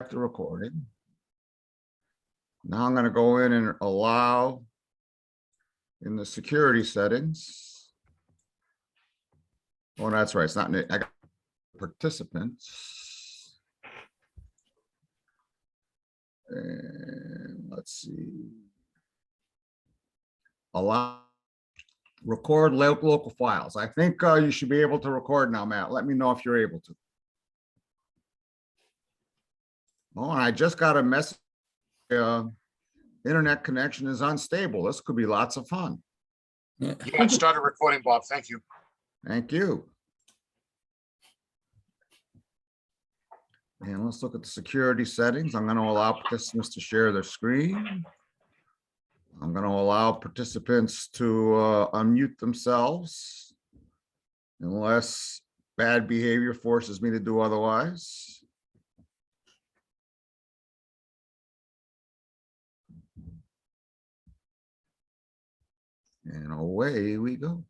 the recording. Now I'm going to go in and allow in the security settings. Oh, that's right. It's not, I got participants. And let's see. Allow record local files. I think you should be able to record now, Matt. Let me know if you're able to. Oh, and I just got a message. Internet connection is unstable. This could be lots of fun. Yeah, I started recording, Bob. Thank you. Thank you. And let's look at the security settings. I'm going to allow participants to share their screen. I'm going to allow participants to unmute themselves unless bad behavior forces me to do otherwise. And away we go.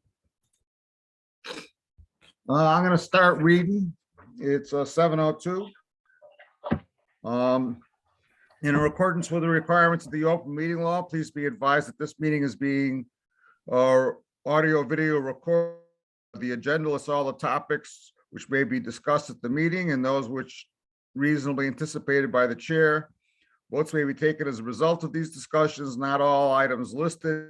I'm going to start reading. It's 7:02. In accordance with the requirements of the open meeting law, please be advised that this meeting is being audio video recorded. The agenda lists all the topics which may be discussed at the meeting and those which reasonably anticipated by the chair. Votes may be taken as a result of these discussions. Not all items listed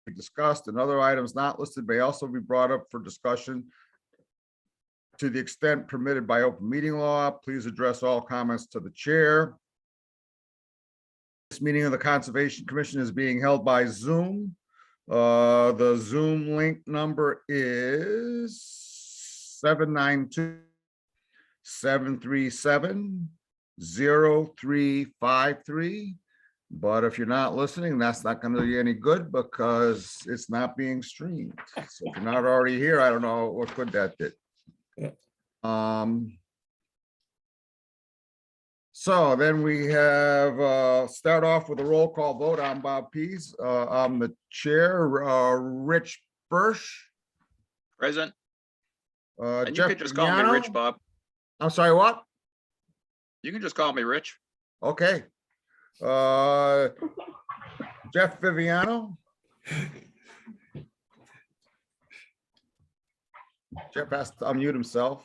be discussed, and other items not listed may also be brought up for discussion to the extent permitted by open meeting law. Please address all comments to the chair. This meeting of the Conservation Commission is being held by Zoom. The Zoom link number is 792-737-0353. But if you're not listening, that's not going to be any good because it's not being streamed. So if you're not already here, I don't know what good that did. Yeah. So then we have start off with a roll call vote. I'm Bob Pease. I'm the chair. Rich Birch. Present. And you Jeff can just call me Viviano. Rich, Bob. I'm sorry, what? You can just call me Rich. Okay. Jeff Viviano. Jeff has to unmute himself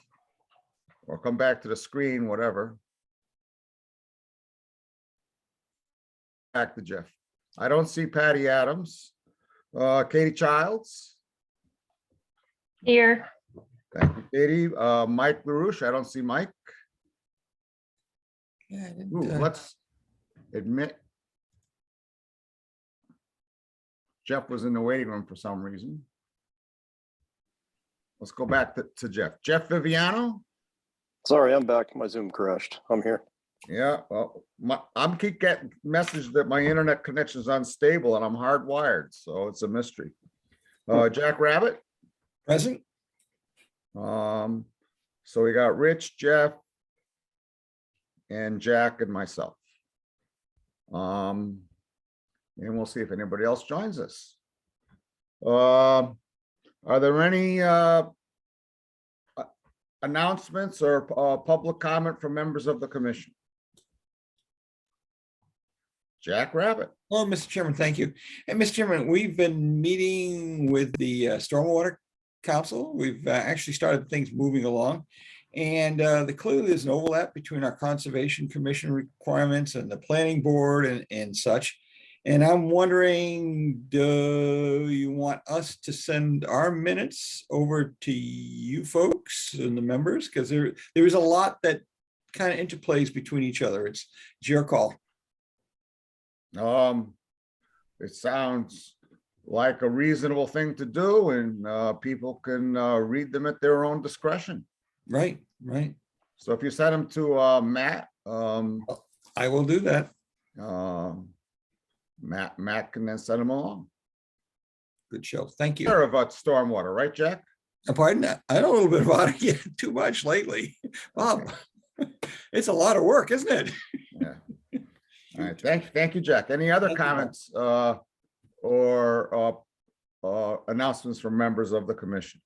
or come back to the screen, whatever. Back to Jeff. I don't see Patty Adams. Katie Childs. Here. Thank you, Katie. Mike LaRouche. I don't see Mike. Yeah, I didn't, Ooh, let's admit Jeff was in the waiting room for some reason. Let's go back to Jeff. Jeff Viviano. Sorry, I'm back. My Zoom crashed. I'm here. Yeah, well, I'm keep getting message that my internet connection is unstable and I'm hardwired, so it's a mystery. Jack Rabbit. present. So we got Rich, Jeff, and Jack and myself. And we'll see if anybody else joins us. Are there any announcements or public comment from members of the commission? Jack Rabbit. Oh, Mr. Chairman, thank you. And Mr. Chairman, we've been meeting with the Stormwater Council. We've actually started things moving along. And clearly there's an overlap between our Conservation Commission requirements and the Planning Board and such. And I'm wondering, do you want us to send our minutes over to you folks and the members? Because there is a lot that kind of interplays between each other. It's your call. It sounds like a reasonable thing to do, and people can read them at their own discretion. Right, right. So if you send them to Matt, I will do that. Matt can then send them along. Good show. Thank you. Care about stormwater, right, Jack? Pardon that. I know a little bit about it. Yeah, too much lately. Bob, it's a lot of work, isn't it? Yeah. All right. Thank you, Jack. Any other Thank you, comments or announcements from members of the commission?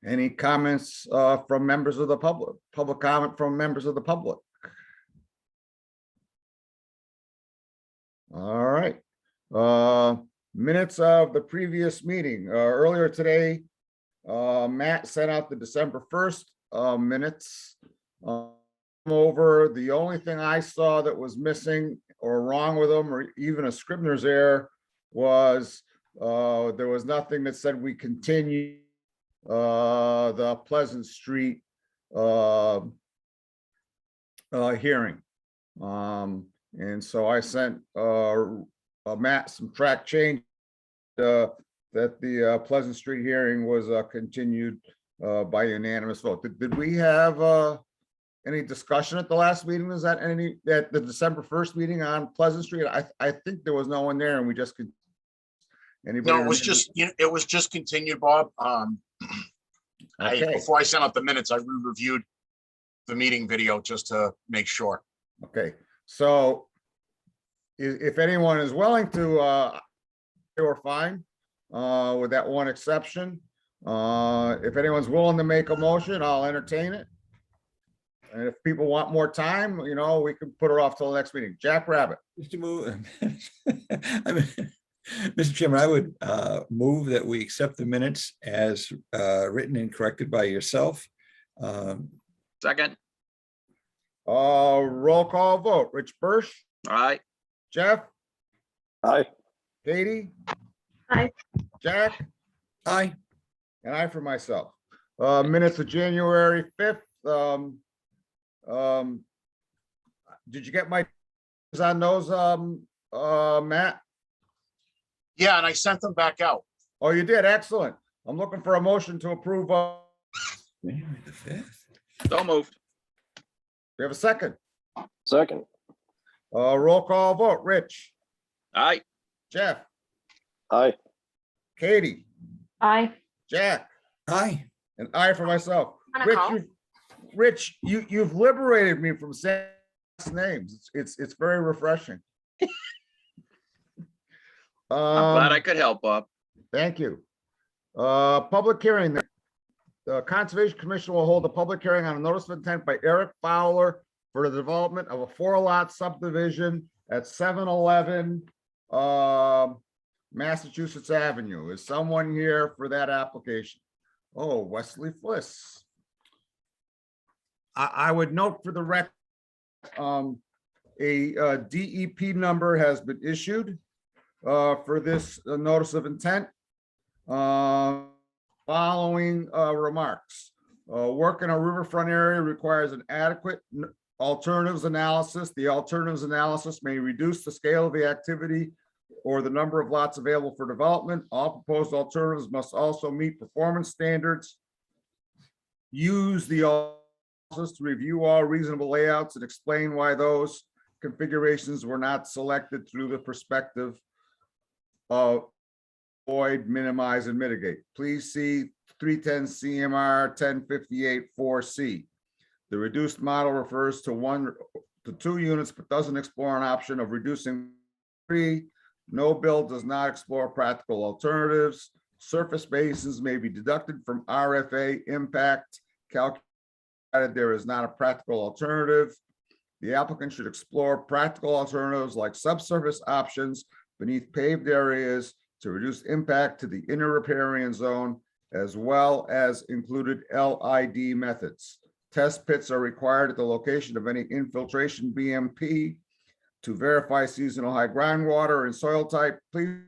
Any comments from members of the public? Public comment from members of the public? All right. Minutes of the previous meeting. Earlier today, Matt sent out the December 1st minutes. Over, the only thing I saw that was missing or wrong with them, or even a Scribner's error, was there was nothing that said we continue the Pleasant Street hearing. And so I sent Matt some track change that the Pleasant Street hearing was continued by unanimous vote. Did we have any discussion at the last meeting? Was that at the December 1st meeting on Pleasant Street? I think there was no one there, and we just could. Anybody? No, it was just, it was just continued, Bob. Okay. Before I sent out the minutes, I reviewed the meeting video just to make sure. Okay, so if anyone is willing to, they were fine with that one exception. If anyone's willing to make a motion, I'll entertain it. And if people want more time, you know, we can put it off till the next meeting. Jack Rabbit. Mr. Chairman, I would move that we accept the minutes as written and corrected by yourself. Second. Roll call vote. Rich Birch, Aye. Jeff, Aye. Katie, Aye. Jack, Aye. and I for myself. Minutes of January 5th. Did you get my on those, Matt? Yeah, and I sent them back out. Oh, you did. Excellent. I'm looking for a motion to approve. January the 5th. So moved. We have a second. Second. Roll call vote. Rich, Aye. Jeff, Aye. Katie, Aye. Jack, Aye. and I for myself. On a Rich, call? you've liberated me from saying last names. It's very refreshing. I'm glad I could help, Bob. Thank you. Public hearing. The Conservation Commission will hold a public hearing on a notice of intent by Eric Fowler for the development of a 4-lot subdivision at 711 Massachusetts Avenue. Is someone here for that application? Oh, Wesley Fliss. I would note for the record, a DEP number has been issued for this notice of intent. Following remarks. Work in a riverfront area requires an adequate alternatives analysis. The alternatives analysis may reduce the scale of the activity or the number of lots available for development. All proposed alternatives must also meet performance standards. Use the analysis to review all reasonable layouts and explain why those configurations were not selected through the perspective of avoid, minimize, and mitigate. Please see 310 CMR 1058-4C. The reduced model refers to 1 to 2 units, but doesn't explore an option of reducing 3. No bill does not explore practical alternatives. Surface basins may be deducted from RFA impact calculated. There is not a practical alternative. The applicant should explore practical alternatives like subsurface options beneath paved areas to reduce impact to the inner riparian zone, as well as included LID methods. Test pits are required at the location of any infiltration BMP to verify seasonal high groundwater and soil type. Please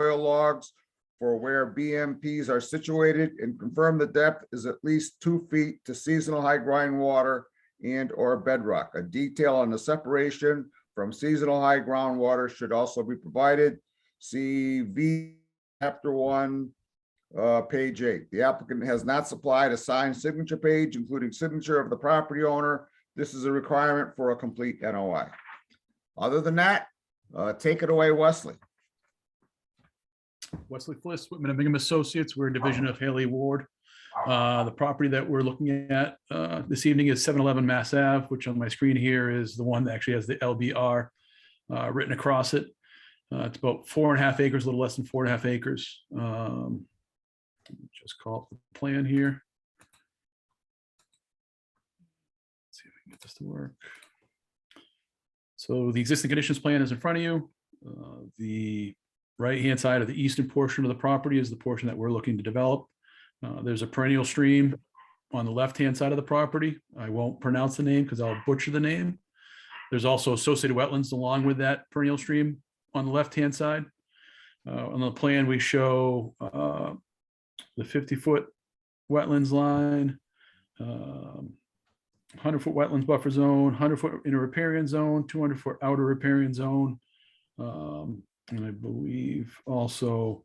soil logs for where BMPs are situated and confirm the depth is at least 2 feet to seasonal high groundwater and or bedrock. A detail on the separation from seasonal high groundwater should also be provided. See V Chapter 1, page 8. The applicant has not supplied a signed signature page, including signature of the property owner. This is a requirement for a complete NOI. Other than that, take it away, Wesley. Wesley Fliss, Whitman and Bingham Associates. We're a division of Haley Ward. The property that we're looking at this evening is 711 Mass Ave, which on my screen here is the one that actually has the LBR written across it. It's about 4.5 acres, a little less than 4.5 acres. Just call up the plan here. Get this to work. So the existing conditions plan is in front of you. The right-hand side of the eastern portion of the property is the portion that we're looking to develop. There's a perennial stream on the left-hand side of the property. I won't pronounce the name because I'll butcher the name. There's also associated wetlands along with that perennial stream on the left-hand side. On the plan, we show the 50-foot wetlands line, 100-foot wetlands buffer zone, 100-foot inner riparian zone, 200-foot outer riparian zone. And I believe also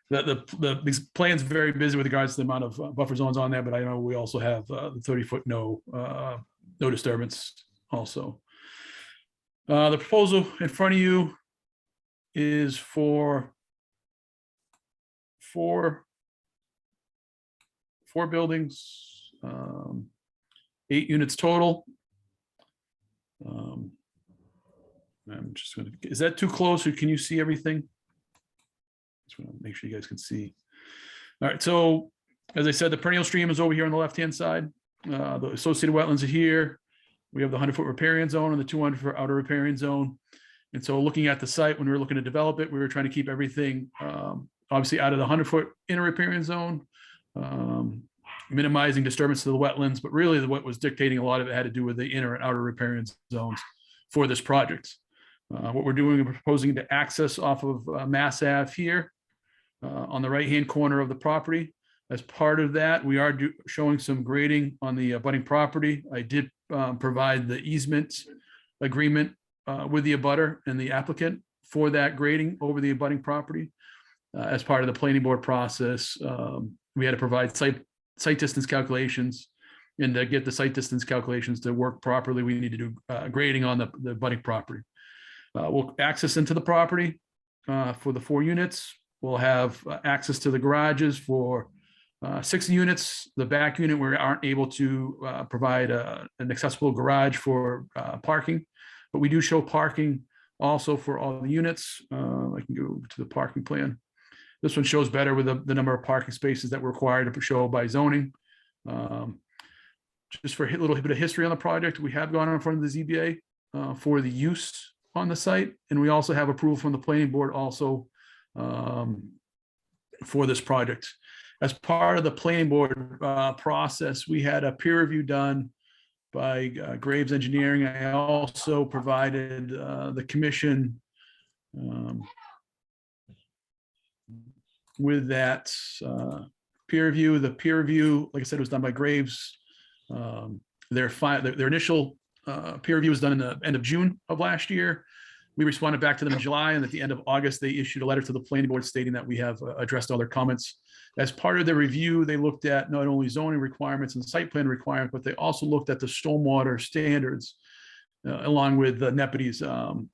that these plans very busy with regards to the amount of buffer zones on there, but I know we also have the 30-foot no disturbance also. The proposal in front of you is for four buildings, 8 units total. I'm just gonna, is that too close or can you see everything? Just want to make sure you guys can see. All right, so as I said, the perennial stream is over here on the left-hand side. The associated wetlands are here. We have the 100-foot riparian zone and the 200-foot outer riparian zone. And so looking at the site, when we were looking to develop it, we were trying to keep everything obviously out of the 100-foot inner riparian zone, minimizing disturbance to the wetlands, but really what was dictating a lot of it had to do with the inner and outer riparian zones for this project. What we're doing, we're proposing to access off of Mass Ave here on the right-hand corner of the property. As part of that, we are showing some grading on the abutting property. I did provide the easement agreement with the abutter and the applicant for that grading over the abutting property. As part of the planning board process, we had to provide site distance calculations, and to get the site distance calculations to work properly, we need to do grading on the abutting property. We'll access into the property for the 4 units. We'll have access to the garages for 6 units. The back unit, we aren't able to provide an accessible garage for parking, but we do show parking also for all the units. I can go to the parking plan. This one shows better with the number of parking spaces that we're required to show by zoning. Just for a little bit of history on the project, we have gone in front of the ZBA for the use on the site, and we also have approval from the planning board also for this project. As part of the planning board process, we had a peer review done by Graves Engineering. I also provided the commission with that peer review. The peer review, like I said, was done by Graves. Their initial peer review was done in the end of June of last year. We responded back to them in July, and at the end of August, they issued a letter to the planning board stating that we have addressed all their comments. As part of the review, they looked at not only zoning requirements and site plan requirements, but they also looked at the stormwater standards along with the NEPID's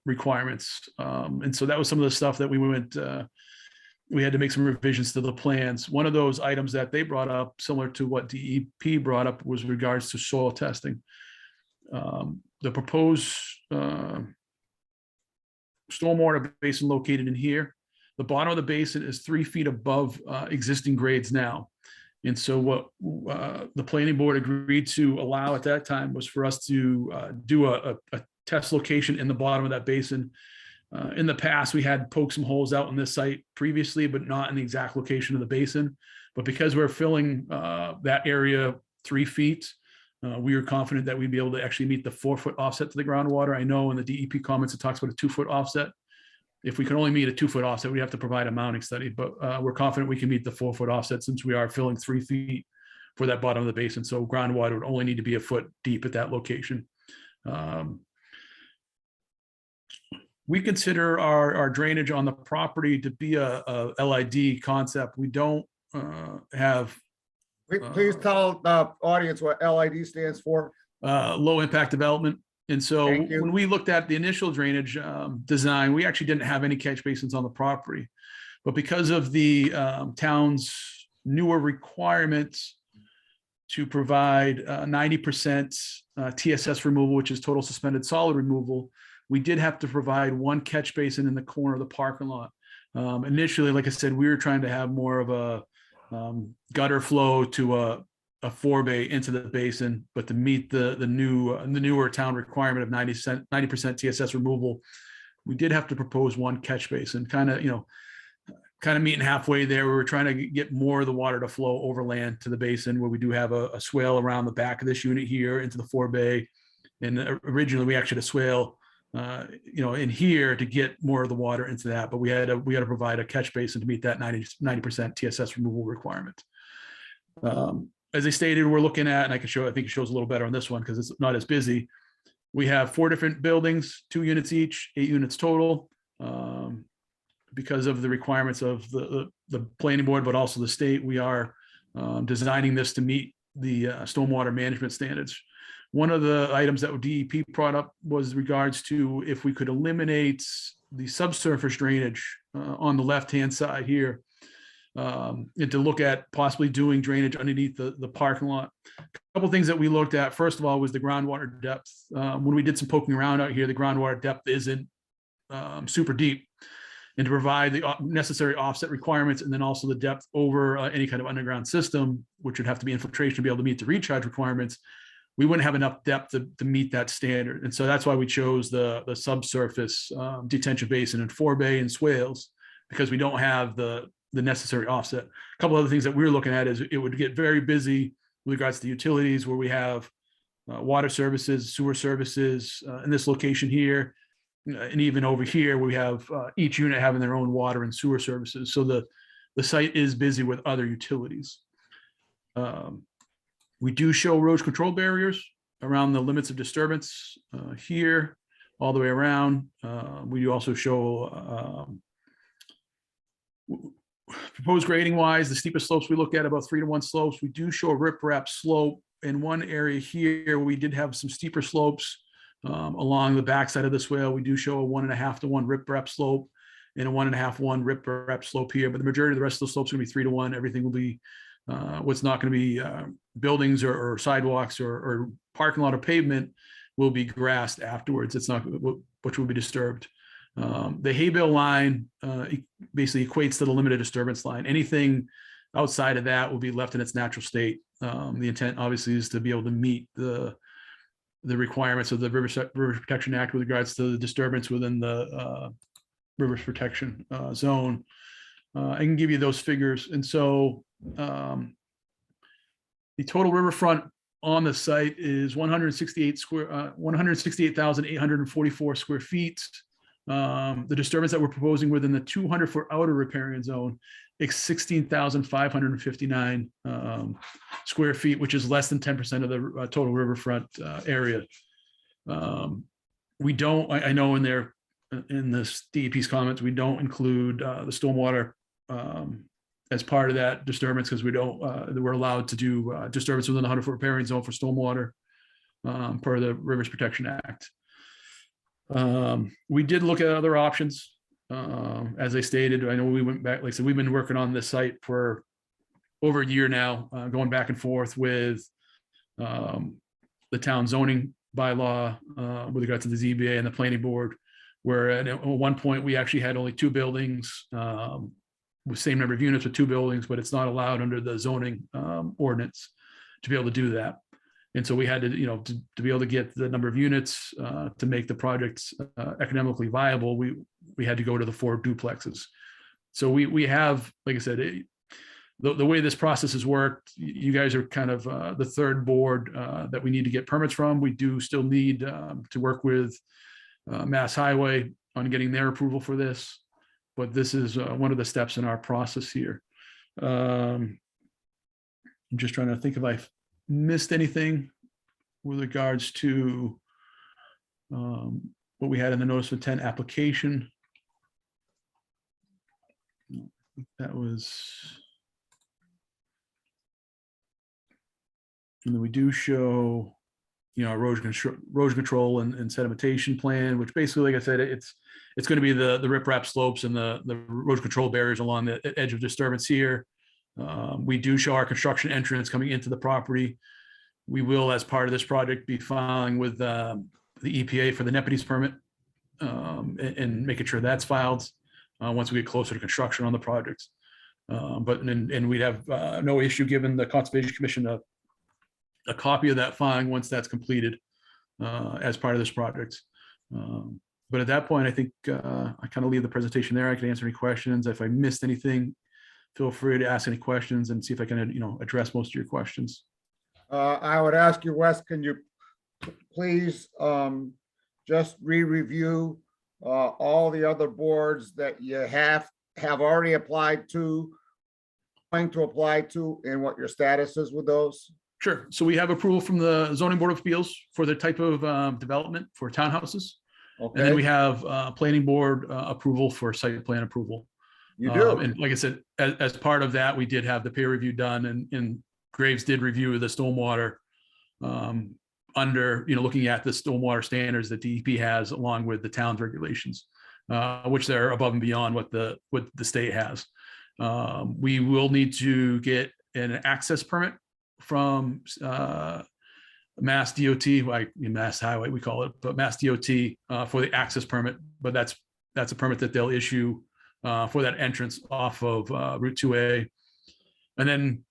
requirements. And so that was some of the stuff that we had to make some revisions to the plans. One of those items that they brought up, similar to what DEP brought up, was regards to soil testing. The proposed stormwater basin located in here, the bottom of the basin is 3 feet above existing grades now. And so what the planning board agreed to allow at that time was for us to do a test location in the bottom of that basin. In the past, we had poked some holes out on this site previously, but not in the exact location of the basin. But because we're filling that area 3 feet, we were confident that we'd be able to actually meet the 4-foot offset to the groundwater. I know in the DEP comments, it talks about a 2-foot offset. If we can only meet a 2-foot offset, we have to provide a mounting study, but we're confident we can meet the 4-foot offset since we are filling 3 feet for that bottom of the basin. So groundwater would only need to be a foot deep at that location. We consider our drainage on the property to be a LID concept. We don't have. Please tell the audience what LID stands for. Low impact development. And so Thank you. when we looked at the initial drainage design, we actually didn't have any catch basins on the property. But because of the town's newer requirements to provide 90% TSS removal, which is total suspended solid removal, we did have to provide 1 catch basin in the corner of the parking lot. Initially, like I said, we were trying to have more of a gutter flow to a forebay into the basin, but to meet the newer town requirement of 90% TSS removal, we did have to propose one catch basin, kind of meeting halfway there. We were trying to get more of the water to flow overland to the basin, where we do have a swale around the back of this unit here into the forebay. And originally we actually had a swale, in here to get more of the water into that, but we had to provide a catch basin to meet that 90% TSS removal requirement. As I stated, we're looking at, and I think it shows a little better on this one because it's not as busy. We have 4 different buildings, 2 units each, 8 units total. Because of the requirements of the planning board, but also the state, we are designing this to meet the stormwater management standards. One of the items that DEP brought up was regards to if we could eliminate the subsurface drainage on the left-hand side here, and to look at possibly doing drainage underneath the parking lot. A couple things that we looked at, first of all, was the groundwater depth. When we did some poking around out here, the groundwater depth isn't super deep. And to provide the necessary offset requirements, and then also the depth over any kind of underground system, which would have to be infiltration to be able to meet the recharge requirements, we wouldn't have enough depth to meet that standard. And so that's why we chose the subsurface detention basin and forebay and swales, because we don't have the necessary offset. A couple other things that we're looking at is it would get very busy with regards to utilities, where we have water services, sewer services in this location here. And even over here, we have each unit having their own water and sewer services. So the site is busy with other utilities. We do show erosion control barriers around the limits of disturbance here, all the way around. We do also show proposed grading wise, the steepest slopes we look at about 3-to-1 slopes. We do show a riprap slope in one area here. We did have some steeper slopes along the backside of the swale. We do show a 1.5-to-1 riprap slope and a 1.5-1 riprap slope here, but the majority of the rest of the slopes are going to be 3-to-1. Everything will be what's not going to be buildings or sidewalks or parking lot or pavement will be grassed afterwards. It's not which will be disturbed. The hay bale line basically equates to the limited disturbance line. Anything outside of that will be left in its natural state. The intent obviously is to be able to meet the requirements of the Rivers Protection Act with regards to the disturbance within the Rivers Protection Zone. I can give you those figures. And so the total riverfront on the site is 168,844 square feet. The disturbance that we're proposing within the 200-foot outer riparian zone is 16,559 square feet, which is less than 10% of the total riverfront area. We don't, I know in this DEP's comments, we don't include the stormwater as part of that disturbance, because we're allowed to do disturbance within the 100-foot riparian zone for stormwater per the Rivers Protection Act. We did look at other options. As I stated, I know we went back, like I said, we've been working on this site for over a year now, going back and forth with the town zoning bylaw with regard to the ZBA and the planning board, where at one point we actually had only 2 buildings with same number of units with 2 buildings, but it's not allowed under the zoning ordinance to be able to do that. And so we had to, to be able to get the number of units to make the projects economically viable, we had to go to the 4 duplexes. So we have, like I said, the way this process has worked, you guys are kind of the third board that we need to get permits from. We do still need to work with Mass Highway on getting their approval for this, but this is one of the steps in our process here. I'm just trying to think if I've missed anything with regards to what we had in the notice of intent application. That was, and then we do show, erosion control and sedimentation plan, which basically, like I said, it's going to be the riprap slopes and the erosion control barriers along the edge of disturbance here. We do show our construction entrance coming into the property. We will, as part of this project, be filing with the EPA for the Nepides permit and making sure that's filed once we get closer to construction on the projects. But we'd have no issue given the Conservation Commission a copy of that filing once that's completed as part of this project. But at that point, I think I kind of leave the presentation there. I can answer any questions. If I missed anything, feel free to ask any questions and see if I can, address most of your questions. I would ask you, Wes, can you please just re-review all the other boards that you have already applied to, going to apply to, and what your status is with those? Sure. So we have approval from the Zoning Board of Appeals for the type of development for townhouses. And then we Okay, have planning board approval for site plan approval. you do. And like I said, as part of that, we did have the peer review done, and Graves did review the stormwater under, looking at the stormwater standards that DEP has along with the town's regulations, which they're above and beyond what the state has. We will need to get an access permit from Mass DOT, like Mass Highway, we call it, but Mass DOT for the access permit. But that's a permit that they'll issue for that entrance off of Route 2A. And then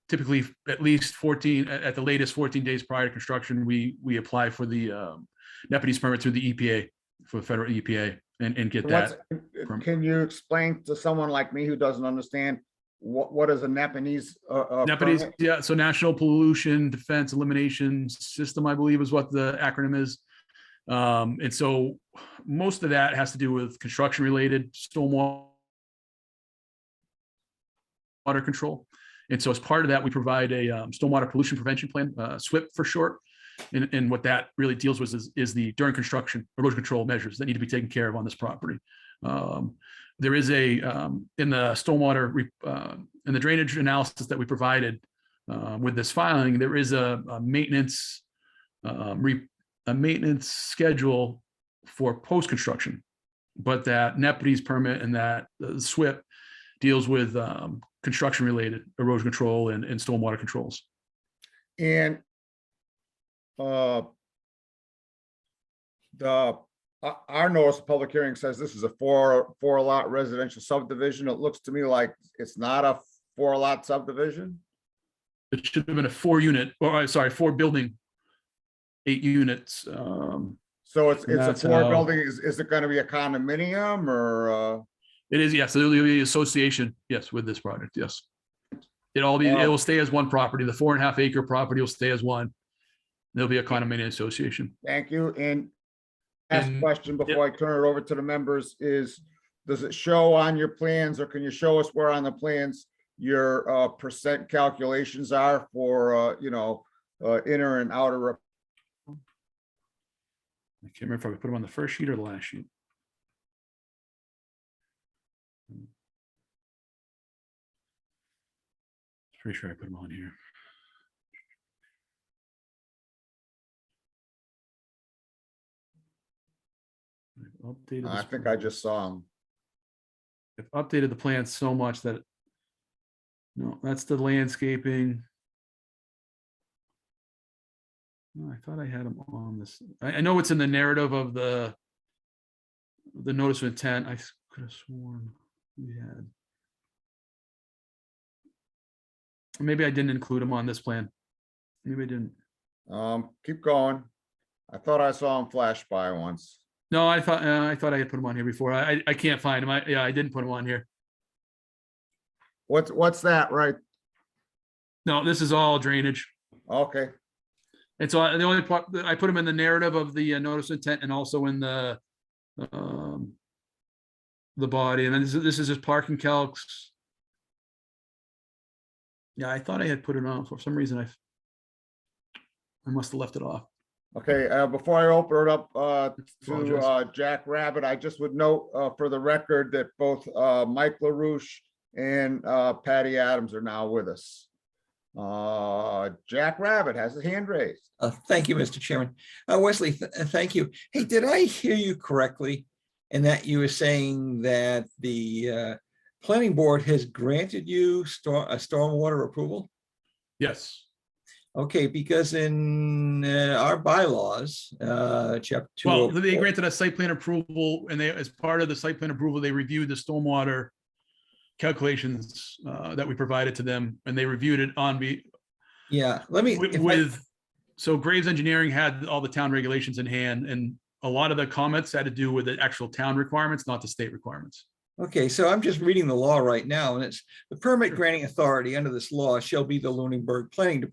typically at least 14, at the latest 14 days prior to construction, we apply for the Nepenthes permit through the EPA, for the federal EPA, and get that. Can you explain to someone like me who doesn't understand what is a Nepenthes? Nepenthes, permit? yeah, so National Pollution Defense Elimination System, I believe is what the acronym is. And so most of that has to do with construction related stormwater control. And so as part of that, we provide a stormwater pollution prevention plan, SWIP for short. And what that really deals with is the during construction erosion control measures that need to be taken care of on this property. There is a in the stormwater in the drainage analysis that we provided with this filing, there is a maintenance schedule for post construction, but that Nepenthes permit and that SWIP deals with construction related erosion control and stormwater controls. And our notice of public hearing says this is a four lot residential subdivision. It looks to me like it's not a 4-lot subdivision. It should have been a 4 building, 8 units. So it's a That's 4 how- building. Is it going to be a condominium or? It is, yes, there'll be association, yes, with this project, yes. It will stay as one property. The 4.5 acre property will stay as one. There'll be a condominium association. Thank you. And last And- question before I turn it over to the members is, does it show on your plans, or can you show us where on the plans your percent calculations are for, inner and outer? I can't remember if I put them on the first sheet or the last sheet. Pretty sure I put them on here. I've updated I this think plan. I just saw them. I've updated the plan so much that, no, that's the landscaping. No, I thought I had them on this. I know it's in the narrative of the notice of intent. I could have sworn we had. Maybe I didn't include them on this plan. Maybe I didn't. Keep going. I thought I saw them flash by once. No, I thought I had put them on here before. I can't find them. I didn't put them on here. What's that, right? No, this is all drainage. Okay, And so the only part, I put them in the narrative of the notice of intent and also in the body. And then this is just parking calcs. Yeah, I thought I had put it on. For some reason, I must have left it off. okay. Before I open it up to Apologize. Jack Rabbit, I just would note for the record that both Mike LaRouche and Patty Adams are now with us. Jack Rabbit has his hand raised. Thank you, Mr. Chairman. Wesley, thank you. Hey, did I hear you correctly in that you were saying that the planning board has granted you a stormwater approval? Yes. Okay, because in our bylaws, chapter 2. Well, they granted us site plan approval, and as part of the site plan approval, they reviewed the stormwater calculations that we provided to them, and they reviewed it Yeah, let me, if I- With, so Graves Engineering had all the town regulations in hand, and a lot of the comments had to do with the actual town requirements, not the state requirements. okay, so I'm just reading the law right now, and it's the permit granting authority under this law shall be the Lunenburg Planning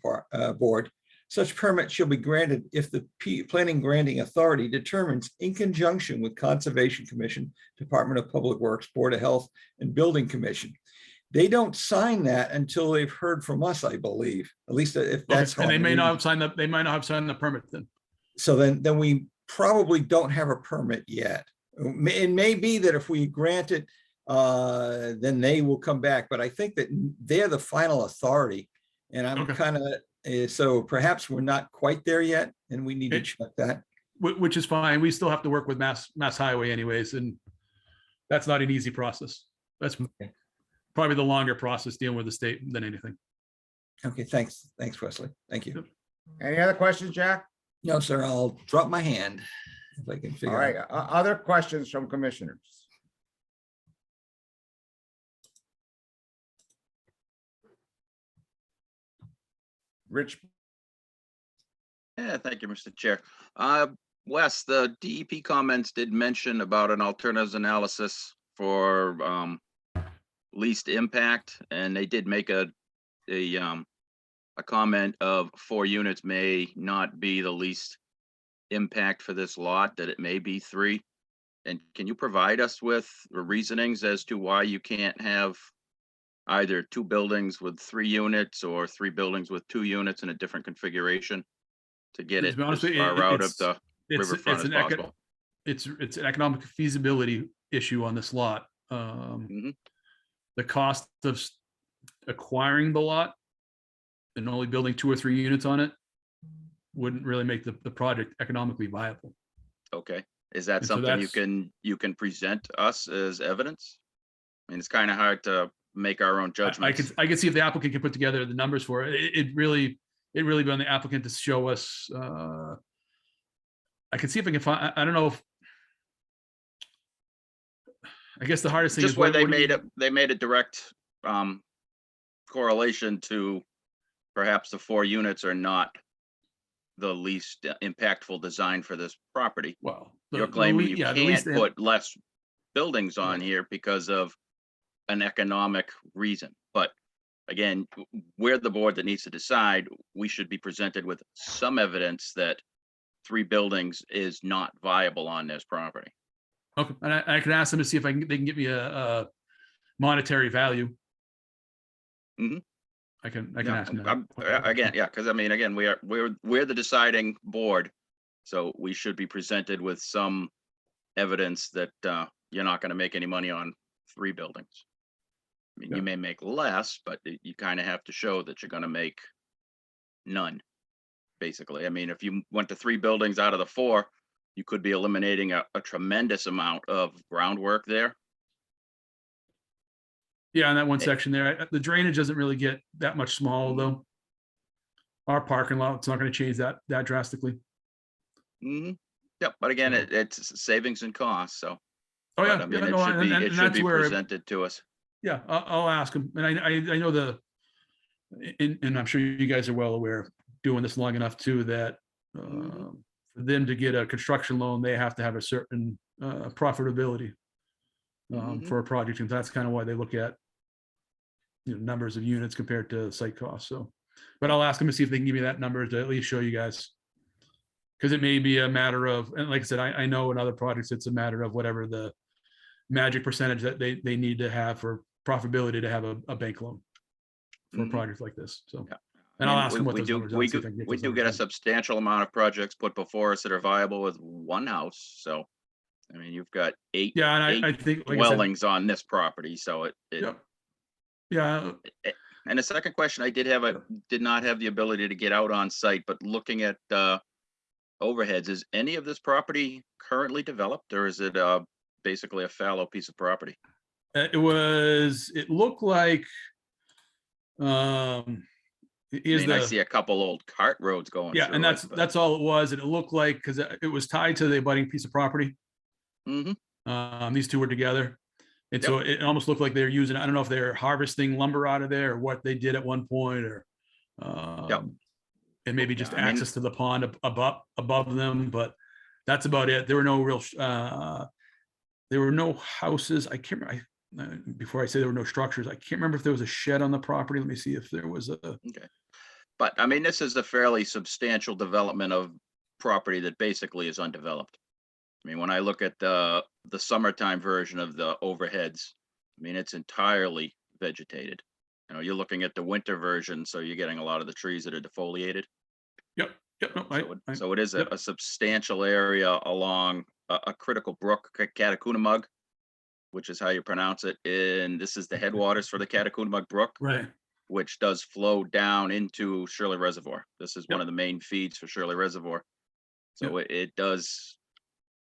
Board. Such permit shall be granted if the planning granting authority determines in conjunction with Conservation Commission, Department of Public Works, Board of Health, and Building Commission. They don't sign that until they've heard from us, I believe, at least if that's. Okay, and they may not have signed they might not have signed the permit then. So then we probably don't have a permit yet. It may be that if we grant it, then they will come back, but I think that they're the final authority. And I'm Okay. kind of, so perhaps we're not quite there yet, and we need to check that. Which is fine. We still have to work with Mass Highway anyways, and that's not an easy process. That's Okay. probably the longer process dealing with the state than anything. Okay, thanks, Wesley. Thank you. Any other questions, Jack? No, sir, I'll drop my hand if I can All figure right, out. other questions from commissioners? Rich, Yeah, thank you, Mr. Chair. Wes, the DEP comments did mention about an alternatives analysis for least impact, and they did make a comment of 4 units may not be the least impact for this lot, that it may be 3. And can you provide us with the reasonings as to why you can't have either 2 buildings with 3 units or 3 buildings with 2 units in a different configuration to get To it be honest as with you, far out of it's- the It's riverfront as possible? it's an economic feasibility issue on this lot. Mhm. The cost of acquiring the lot and only building 2 or 3 units on it wouldn't really make the project economically viable. Okay, is that And so something that's- you can present us as evidence? I mean, it's kind of hard to make our own judgments. I could see if the applicant can put together the numbers for it. It really be on the applicant to show us. I can see if I can find. I don't know if. I guess the hardest thing Just is where what do you- they made a direct correlation to perhaps the 4 units are not the least impactful design for this property. Well, You're claiming you the can't least- put less buildings on Right. here because of an economic reason. But again, we're the board that needs to decide. We should be presented with some evidence that 3 buildings is not viable on this property. Okay, and I can ask them to see if they can give me a monetary value. Mhm. I can Yeah, ask them that. again, yeah, because I mean, again, we're the deciding board. So we should be presented with some evidence that you're not going to make any money on 3 buildings. I mean, Yeah. you may make less, but you kind of have to show that you're going to make none, basically. I mean, if you went to 3 buildings out of the 4, you could be eliminating a tremendous amount of groundwork there. Yeah, in that one section there, the drainage doesn't really get that much smaller though. Our parking lot, it's not going to change that drastically. Hmm. Yep, but again, So- it's savings and costs, so. Oh, but, yeah, I mean, yeah, it no, should be, and it should that's be where, presented to us. yeah, I'll ask them. And I know and I'm sure you guys are well aware, doing this long enough too, that for them to get a construction loan, they have to have a certain profitability for a project. And that's kind of why they look at numbers of units compared to site costs. So, but I'll ask them to see if they can give me that number to at least show you guys. Because it may be a matter of, and like I said, I know in other projects, it's a matter of whatever the magic percentage that they need to have for profitability to have a bank loan for a Mhm. project like this. So, Yeah. and I I'll mean, ask them what those numbers are. We and see if I can do those get a numbers. substantial amount of projects put before us that are viable with 1 house, so. I mean, you've got 8 Yeah, and I 8 think, like I said, dwellings on this property, so it. yeah, And the second question, I did not have the ability to get out on site, but looking at overheads, is any of this property currently developed, or is it basically a fallow piece of property? it looked like, I mean, I see a couple old cart roads going through. yeah, and that's all it was. And it looked like, because it was tied to the abutting piece of property. Mm-hmm. These 2 were together. And so it almost looked like they're using, I don't know if they're harvesting lumber out of there or what they did at one point, or And maybe just Yeah, I mean- access to the pond above them, but that's about it. There were no real, there were no houses. I can't remember. Before I say there were no structures, I can't remember if there was a shed on the property. Let me see if there was a. Okay. But I mean, this is a fairly substantial development of property that basically is undeveloped. I mean, when I look at the summertime version of the overheads, I mean, it's entirely vegetated. You know, you're looking at the winter version, so you're getting a lot of the trees that are defoliated. Yep. No, So it is yep. a substantial area along a critical brook, Catacomb, which is how you pronounce it. And this is the headwaters for the Catacomb Brook, Right. which does flow down into Shirley Reservoir. This is one Yep. of the main feeds for Shirley Reservoir. So it does,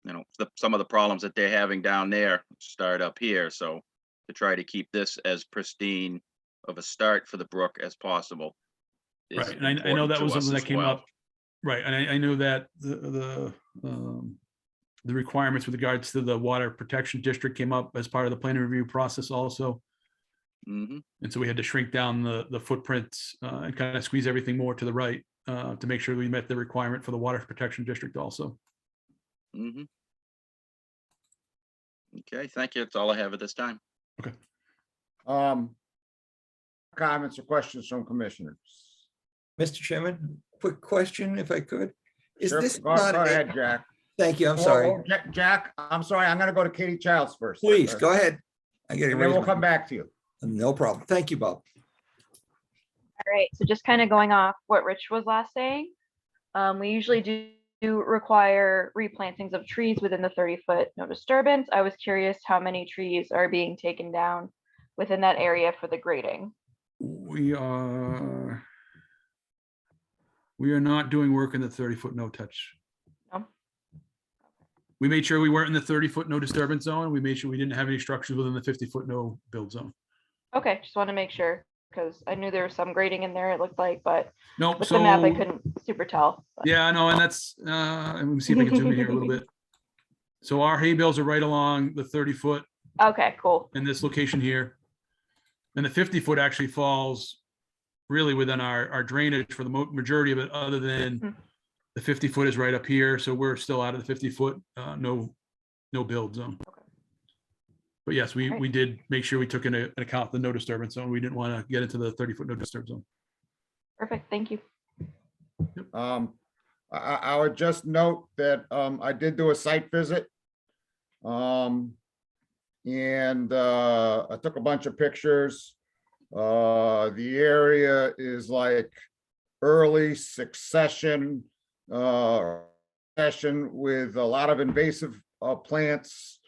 you know, some of the problems that they're having down there start up here. So to try to keep this as pristine of a start for the brook as possible. is Right. And I know important that to was us something as that came well. up. Right. And I know that the requirements with regards to the water protection district came up as part of the planning review process also. Mhm. And so we had to shrink down the footprints and kind of squeeze everything more to the right to make sure we met the requirement for the water protection district also. Mhm. Okay, thank you. That's all I have at this time. Comments or questions from commissioners? Mr. Chairman, quick question, if I could. Is Sure, this go not? ahead, Jack. Thank you, I'm Oh, sorry. oh, Jack, I'm sorry, I'm gonna go to Katie Childs first. Please, go ahead. I get And then we'll come back to you. No problem. Thank you, Bob. All right, so just kind of going off what Rich was last saying, we usually do require replantings of trees within the 30-foot no disturbance. I was curious how many trees are being taken down within that area for the grading. We are not doing work in the 30-foot no touch. No? We made sure we weren't in the 30-foot no disturbance zone. We made sure we didn't have any structures within the 50-foot no build zone. Okay, just want to make sure because I knew there was some grading in there, it looked like, but Nope. with the map, I So couldn't super tell. but- yeah, no, and that's let me see if I can zoom in here a little bit. So our hay bales are right along the 30-foot Okay, cool. in this location here. And the 50-foot actually falls really within our drainage for the majority of it, other than Hmm. the 50-foot is right up here. So we're still out of the 50-foot, no build zone. But yes, we Right. did make sure we took into account the no disturbance zone. We didn't want to get into the 30-foot no disturb zone. Perfect, thank you. I would just note that I did do a site visit. And I took a bunch of pictures. The area is like early succession with a lot of invasive plants,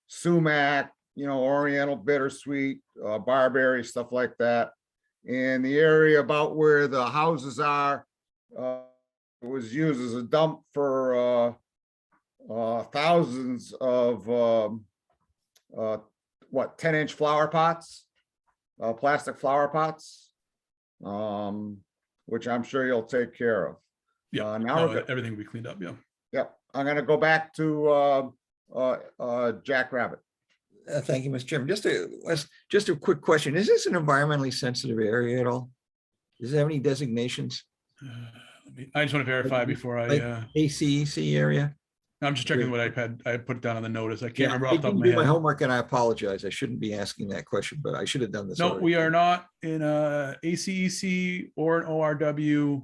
sumac, oriental bittersweet, barberry, stuff like that. And the area about where the houses are was used as a dump for thousands of 10-inch flower pots, plastic flower pots, which I'm sure you'll take care of. Yeah, now we're good. everything will be cleaned up. Yeah. Yep, I'm gonna go back to Jack Rabbit. Thank you, Mr. Chairman. Just a quick question. Is this an environmentally sensitive area at all? Does it have any designations? I just want to verify before I, Like ACEC area? I'm just checking what I put it down on the notice. I can't remember I off the top of didn't my do my head. homework and I apologize. I shouldn't be asking that question, but I should have done this. No, already. we are not in ACEC or an ORW.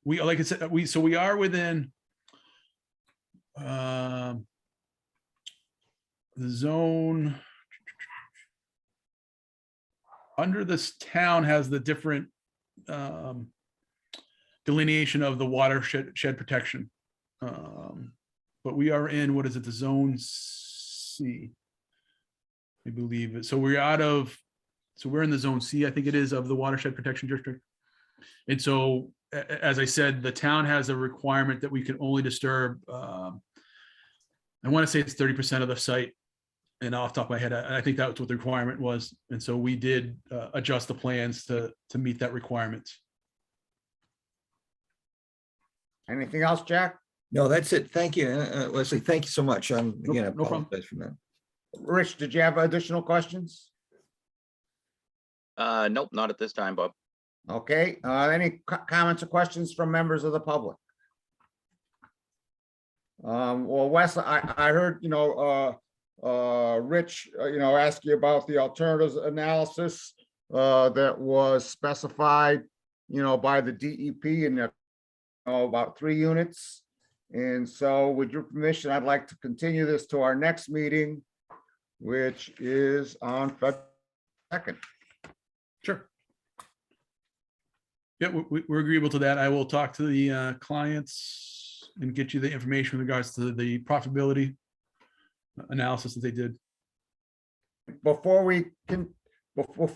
We, like I said, we are within the zone under this town has the different delineation of the watershed protection. But we are in, what is it, the zone C, I believe it. So we're in the zone C, I think it is, of the watershed protection district. And so, as I said, the town has a requirement that we can only disturb, I want to say it's 30% of the site. And off the top of my head, I think that's what the requirement was. And so we did adjust the plans to meet that requirement. Anything else, Jack? No, that's it. Thank you, Leslie. Thank you so much. Again, I no problem. apologize for that. Rich, did you have additional questions? Nope, not at this time, Bob. Okay, any comments or questions from members of the public? Well, Wes, I heard, Rich, ask you about the alternatives analysis that was specified, by the DEP and about 3 units. And so with your permission, I'd like to continue this to our next meeting, which is on February 2nd. Sure. Yeah, we're agreeable to that. I will talk to the clients and get you the information in regards to the profitability analysis that they did. Before we can, before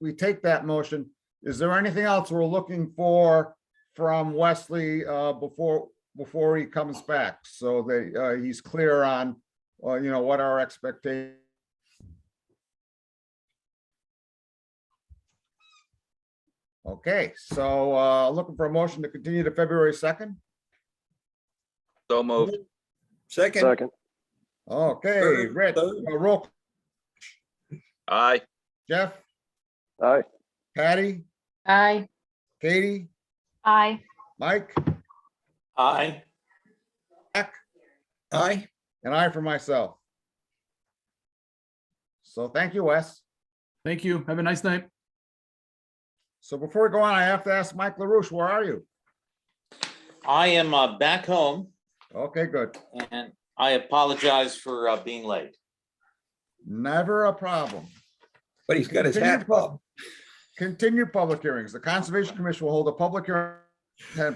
we take that motion, is there anything else we're looking for from Wesley before he comes back, so that he's clear on what our expectations? Okay, so looking for a motion to continue to February 2nd. So moved. Second. Second. Okay, Rich, roll. Aye. Jeff, Aye. Patty, Aye. Katie, Aye. Mike, Aye. Jack, Aye. and I for myself. So thank you, Wes. Thank you. Have a nice night. So before we go on, I have to ask Mike LaRouche, where are you? I am back home, Okay, good. and I apologize for being late. Never a problem. But he's got his hat on. Continued public hearings. The Conservation Commission will hold a public hearing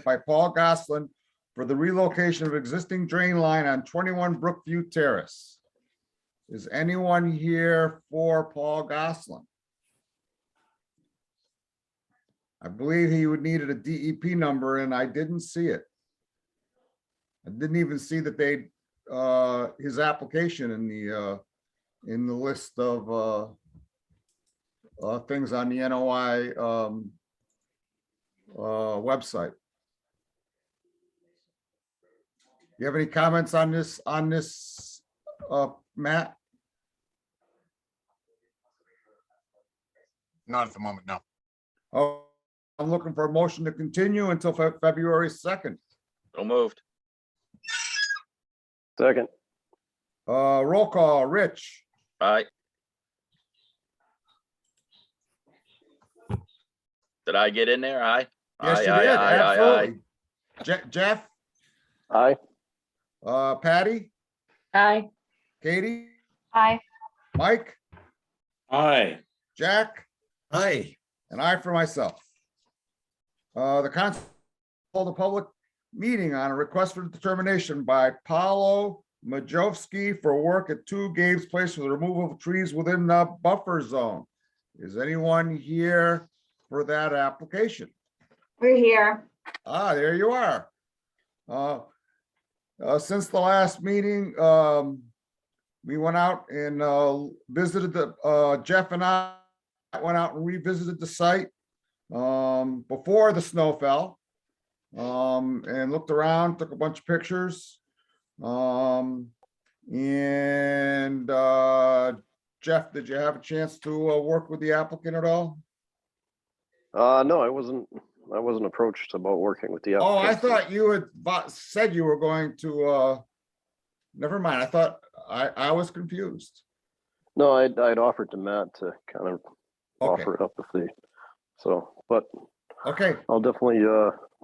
by Paul Goslin for the relocation of existing drain line on 21 Brookview Terrace. Is anyone here for Paul Goslin? I believe he would needed a DEP number and I didn't see it. I didn't even see that they his application in the list of things on the NOI website. You have any comments on this, Matt? Not at the moment, no. Oh, I'm looking for a motion to continue until February 2nd. So moved. Second. Roll call, Rich, Aye. Did I get in there? Aye. yes, Aye, you aye, did, aye, aye, aye. absolutely. Jeff, Aye. Patty, Aye. Katie, Aye. Mike, Aye. Jack, Aye. and I for myself. The council hold a public meeting on a request for determination by Paulo Majovsky for work at 2 Gabe's Place for the removal of trees within the buffer zone. Is anyone here for that application? We're here. Ah, there you are. Since the last meeting, we went out and visited Jeff and I went out and revisited the site before the snow fell, and looked around, took a bunch of pictures. Jeff, did you have a chance to work with the applicant at all? No, I wasn't approached about working with the Oh, I applicant. thought you had said you were going to, never mind. I thought I was confused. No, I'd offered to Matt to kind of Okay, offer it up if they, but okay, I'll definitely,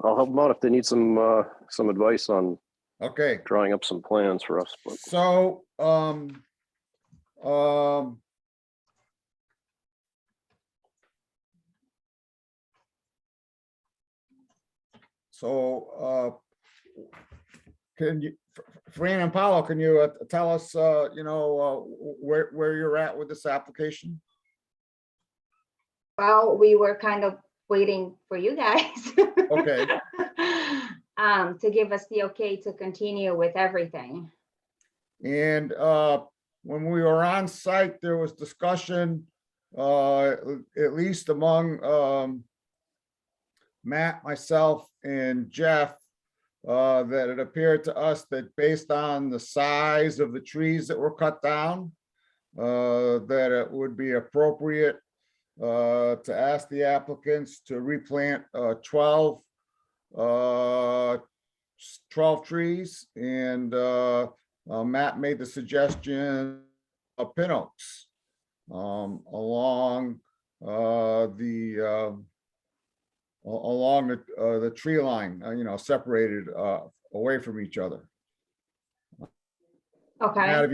I'll help them out if they need some advice on okay. drawing up some plans for us, but So, can you, Fran and Paulo, can you tell us, where you're at with this application? Well, we were kind of waiting for you guys. Okay. To give us the okay to continue with everything. And when we were on site, there was discussion, at least among Matt, myself, and Jeff, that it appeared to us that based on the size of the trees that were cut down, that it would be appropriate to ask the applicants to replant 12 trees, and Matt made the suggestion of pin oaks along the tree line, separated away from each other. Matt, Okay,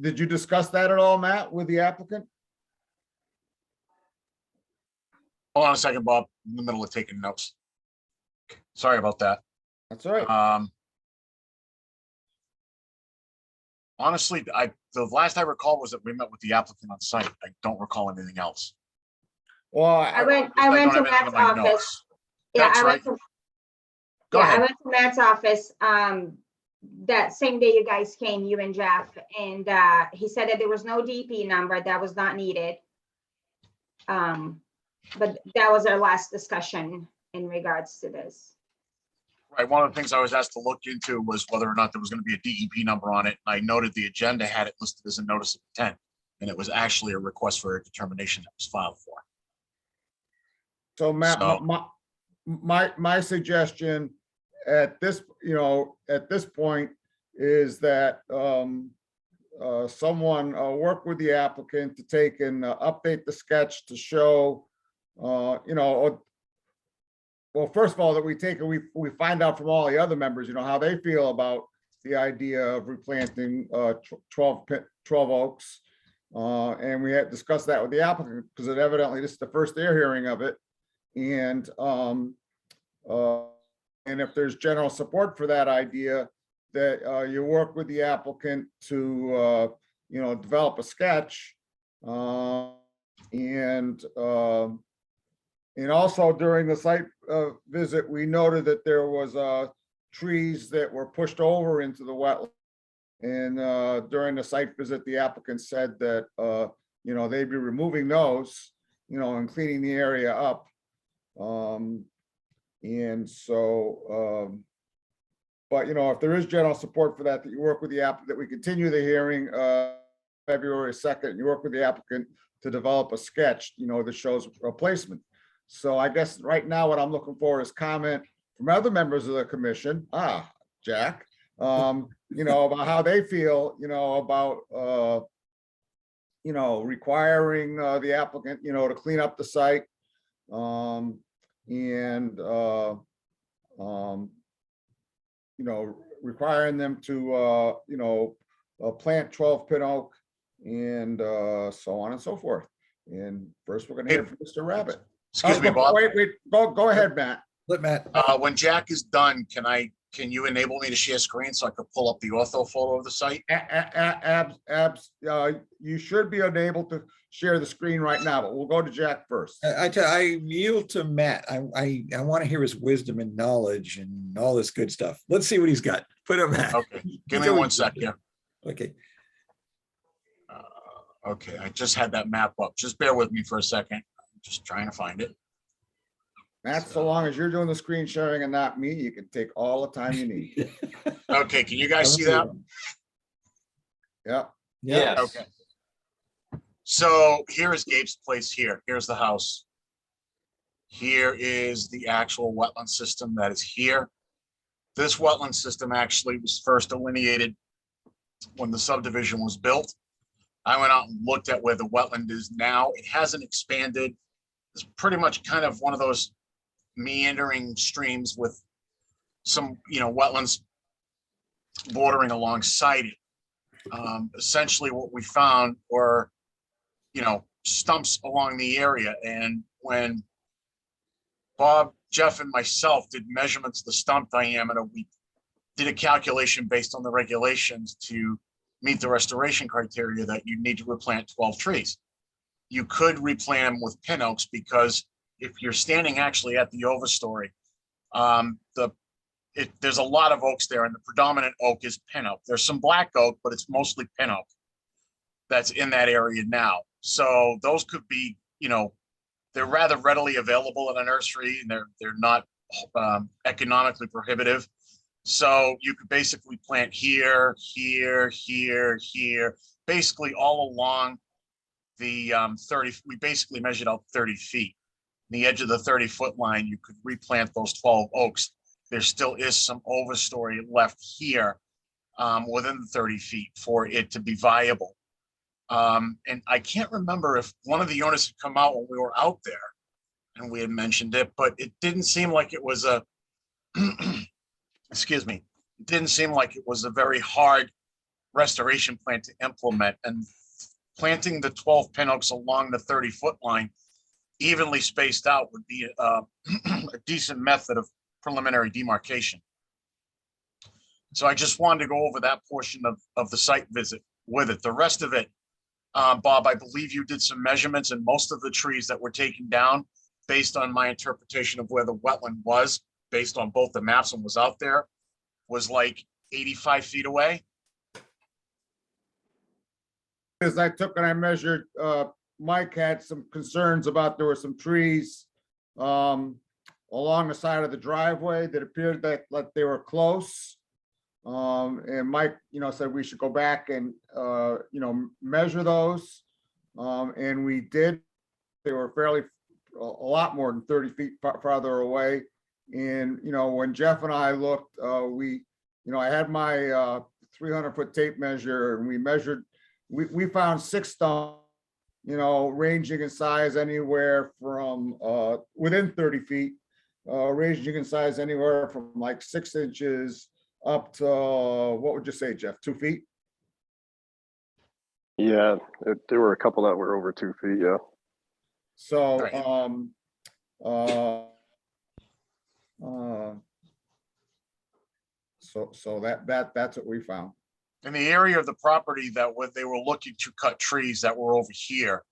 did you discuss that at all, Matt, with the applicant? Hold on a second, Bob. I'm in the middle of taking notes. Sorry about that. That's all right. Honestly, the last I recall was that we met with the applicant on site. I don't recall anything else. Well, I went I don't to have anything Matt's in my office. notes. Yeah, That's I right. went to, Go yeah, I ahead. went to Matt's office, that same day you guys came, you and Jeff, and, he said that there was no DP number, that was not needed. But that was our last discussion in regards to this. Right, one of the things I was asked to look into was whether or not there was going to be a DEP number on it. I noted the agenda had it listed as a notice of intent, and it was actually a request for a determination that was filed for. So Matt, So- my suggestion at this point is that someone work with the applicant to take and update the sketch to show, well, first of all, that we find out from all the other members, how they feel about the idea of replanting 12 oaks. And we had discussed that with the applicant, because evidently this is the first they're hearing of it. And if there's general support for that idea, that you work with the applicant to develop a sketch. And also during the site visit, we noted that there was trees that were pushed over into the wetland. And during the site visit, the applicant said that they'd be removing those, and cleaning the area up. And so, but if there is general support for that, that you work with the app, that we continue the hearing February 2nd, you work with the applicant to develop a sketch, that shows replacement. So I guess right now what I'm looking for is comment from other members of the commission, Jack, about how they feel, about, requiring the applicant, to clean up the site. Requiring them to, plant 12 pin oak and so on and so forth. And first, we're gonna hear from Mr. Rabbit. Excuse me, Bob. Wait, go ahead, Matt. Let Matt. When Jack is done, can you enable me to share screen so I could pull up the ortho photo of the site? You should be unable to share the screen right now, but we'll go to Jack first. I yield to Matt. I want to hear his wisdom and knowledge and all this good stuff. Let's see what he's got. Put him Matt. Okay, give me one sec here. Okay. Okay, I just had that map up. Just bear with me for a second. I'm just trying to find it. Matt, so long as you're doing the screen sharing and not me, you can take all the time you need. Okay, can you guys see that? Yeah. Yeah. Okay. So here is Gabe's place here. Here's the house. Here is the actual wetland system that is here. This wetland system actually was first delineated when the subdivision was built. I went out and looked at where the wetland is now. It hasn't expanded. It's pretty much kind of one of those meandering streams with some, wetlands bordering alongside it. Essentially what we found were, stumps along the area. And when Bob, Jeff, and myself did measurements of the stump diameter, we did a calculation based on the regulations to meet the restoration criteria that you need to replant 12 trees. You could replant them with pin oaks, because if you're standing actually at the overstory, there's a lot of oaks there, and the predominant oak is pin oak. There's some black oak, but it's mostly pin oak that's in that area now. So those could be, they're rather readily available at a nursery, and they're not economically prohibitive. So you could basically plant here, here, here, here, basically all along the 30, we basically measured out 30 feet. The edge of the 30-foot line, you could replant those 12 oaks. There still is some overstory left here within the 30 feet for it to be viable. And I can't remember if one of the owners had come out when we were out there and we had mentioned it, but it didn't seem like it was a, excuse me, it didn't seem like it was a very hard restoration plan to implement, and planting the 12 pin oaks along the 30-foot line evenly spaced out would be a decent method of preliminary demarcation. So I just wanted to go over that portion of the site visit with it. The rest of it, Bob, I believe you did some measurements, and most of the trees that were taken down based on my interpretation of where the wetland was, based on both the maps and was out there, was like 85 feet away. As I took and I measured, Mike had some concerns about there were some trees along the side of the driveway that appeared that like they were close. And Mike, said we should go back and, measure those. And we did. They were fairly, a lot more than 30 feet farther away. And, when Jeff and I looked, I had my 300-foot tape measure, and we measured, we found 6 stones, ranging in size anywhere from within 30 feet, ranging in size anywhere from like 6 inches up to, what would you say, Jeff, 2 feet? Yeah, there were a couple that were over 2 feet, yeah. So, Right. So that's what we found. In the area of the property that they were looking to cut trees that were over here,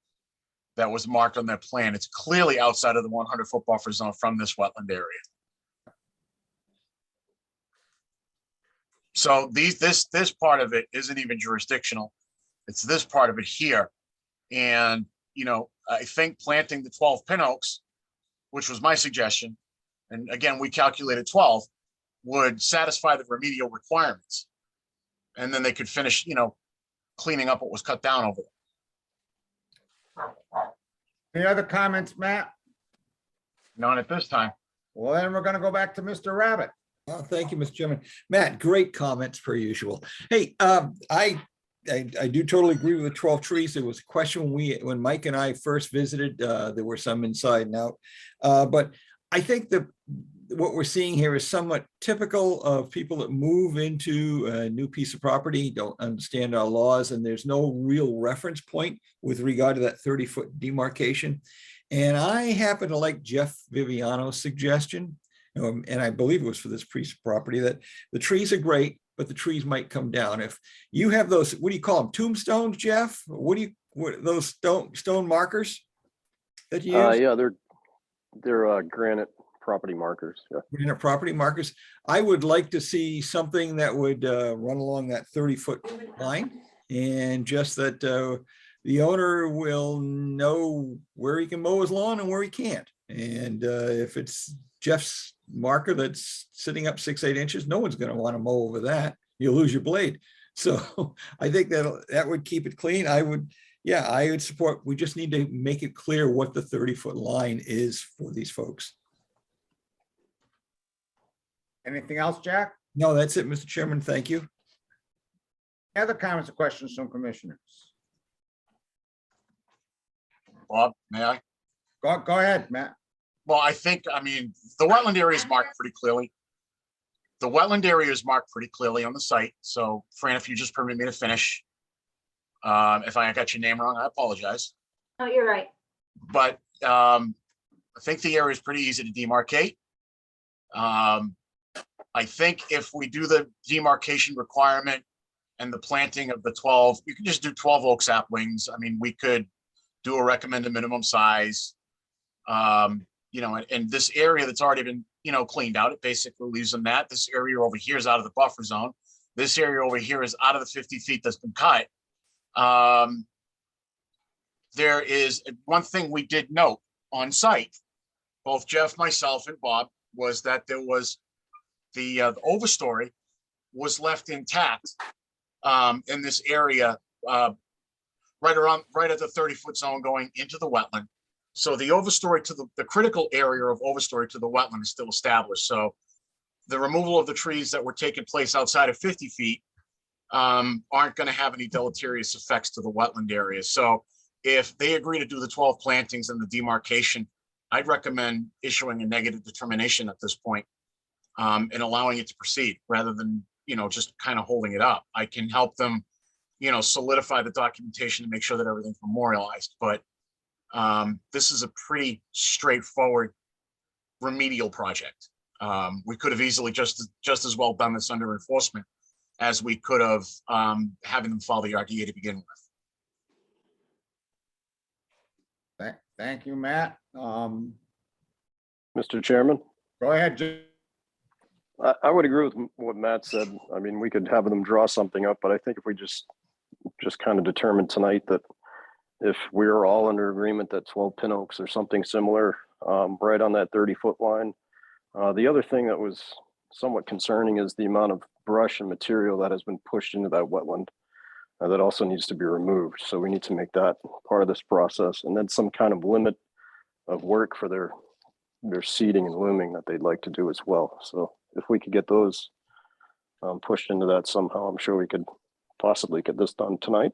that was marked on their plan, it's clearly outside of the 100-foot buffer zone from this wetland area. So this part of it isn't even jurisdictional. It's this part of it here. And, I think planting the 12 pin oaks, which was my suggestion, and again, we calculated 12, would satisfy the remedial requirements. And then they could finish, cleaning up what was cut down over there. Any other comments, Matt? None at this time. Well, then we're gonna go back to Mr. Rabbit. Oh, thank you, Mr. Chairman. Matt, great comments per usual. Hey, I do totally agree with the 12 trees. There was a question when Mike and I first visited, there were some inside and out. But I think that what we're seeing here is somewhat typical of people that move into a new piece of property, don't understand our laws, and there's no real reference point with regard to that 30-foot demarcation. And I happen to like Jeff Viviano's suggestion, and I believe it was for this piece of property, that the trees are great, but the trees might come down. If you have those, what do you call them, tombstones, Jeff? What those stone markers that you use? Yeah, they're granite property markers. Yeah. Granite property markers. I would like to see something that would run along that 30-foot line, and just that the owner will know where he can mow his lawn and where he can't. And if it's Jeff's marker that's sitting up 6-8 inches, no one's going to want to mow over that. You'll lose your blade. So I think that would keep it clean. I would support. We just need to make it clear what the 30-foot line is for these folks. Anything else, Jack? No, that's it, Mr. Chairman. Thank you. Any other comments or questions from commissioners? Bob, may I? Go ahead, Matt. Well, the wetland area is marked pretty clearly. The wetland area is marked pretty clearly on the site. So Fran, if you just permit me to finish, if I got your name wrong, I apologize. Oh, you're right. But I think the area is pretty easy to demarcate. I think if we do the demarcation requirement and the planting of the 12, you can just do 12 oak saplings. We could do a recommended minimum size. And this area that's already been, cleaned out, it basically leaves them that. This area over here is out of the buffer zone. This area over here is out of the 50 feet that's been cut. There is one thing we did note on site, both Jeff, myself, and Bob, was that there was the overstory was left intact in this area right at the 30-foot zone going into the wetland. So the overstory to the critical area of overstory to the wetland is still established. So the removal of the trees that were taking place outside of 50 feet aren't going to have any deleterious effects to the wetland area. So if they agree to do the 12 plantings and the demarcation, I'd recommend issuing a negative determination at this point, and allowing it to proceed rather than, just kind of holding it up. I can help them, solidify the documentation to make sure that everything's memorialized. But this is a pretty straightforward remedial project. We could have easily just as well done this under enforcement as we could have having them follow the RDA to begin with. Thank you, Matt. Mr. Chairman, Go ahead, Jim. I would agree with what Matt said. I mean, we could have them draw something up, but I think if we just kind of determined tonight that if we're all under agreement that 12 pin oaks or something similar, right on that 30-foot line. The other thing that was somewhat concerning is the amount of brush and material that has been pushed into that wetland. That also needs to be removed. So we need to make that part of this process, and then some kind of limit of work for their seeding and looming that they'd like to do as well. So if we could get those pushed into that somehow, I'm sure we could possibly get this done tonight.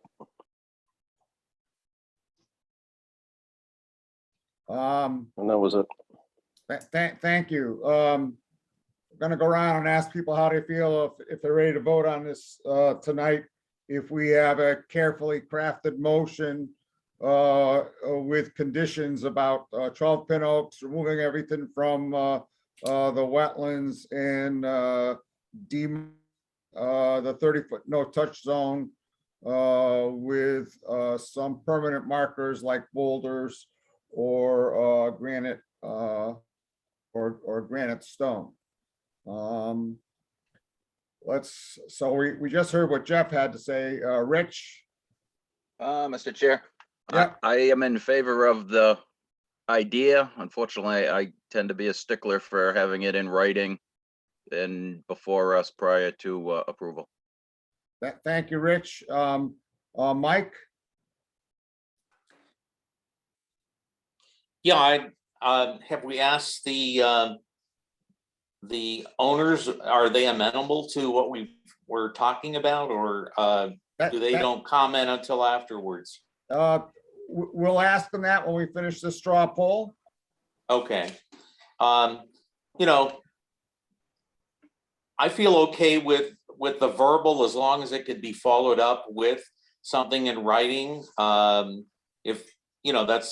And that was it. Thank you. I'm gonna go around and ask people how they feel if they're ready to vote on this tonight. If we have a carefully crafted motion with conditions about 12 pin oaks, removing everything from the wetlands, and the 30-foot no touch zone with some permanent markers like boulders or granite or granite stone. So we just heard what Jeff had to say. Rich? Mr. Chair. Yep. I am in favor of the idea. Unfortunately, I tend to be a stickler for having it in writing and before us prior to approval. Thank you, Rich. Mike? Yeah, have we asked the owners, are they amenable to what we're talking about, or do they don't comment until afterwards? We'll ask them that when we finish the straw poll. Okay. I feel okay with the verbal as long as it could be followed up with something in writing. If it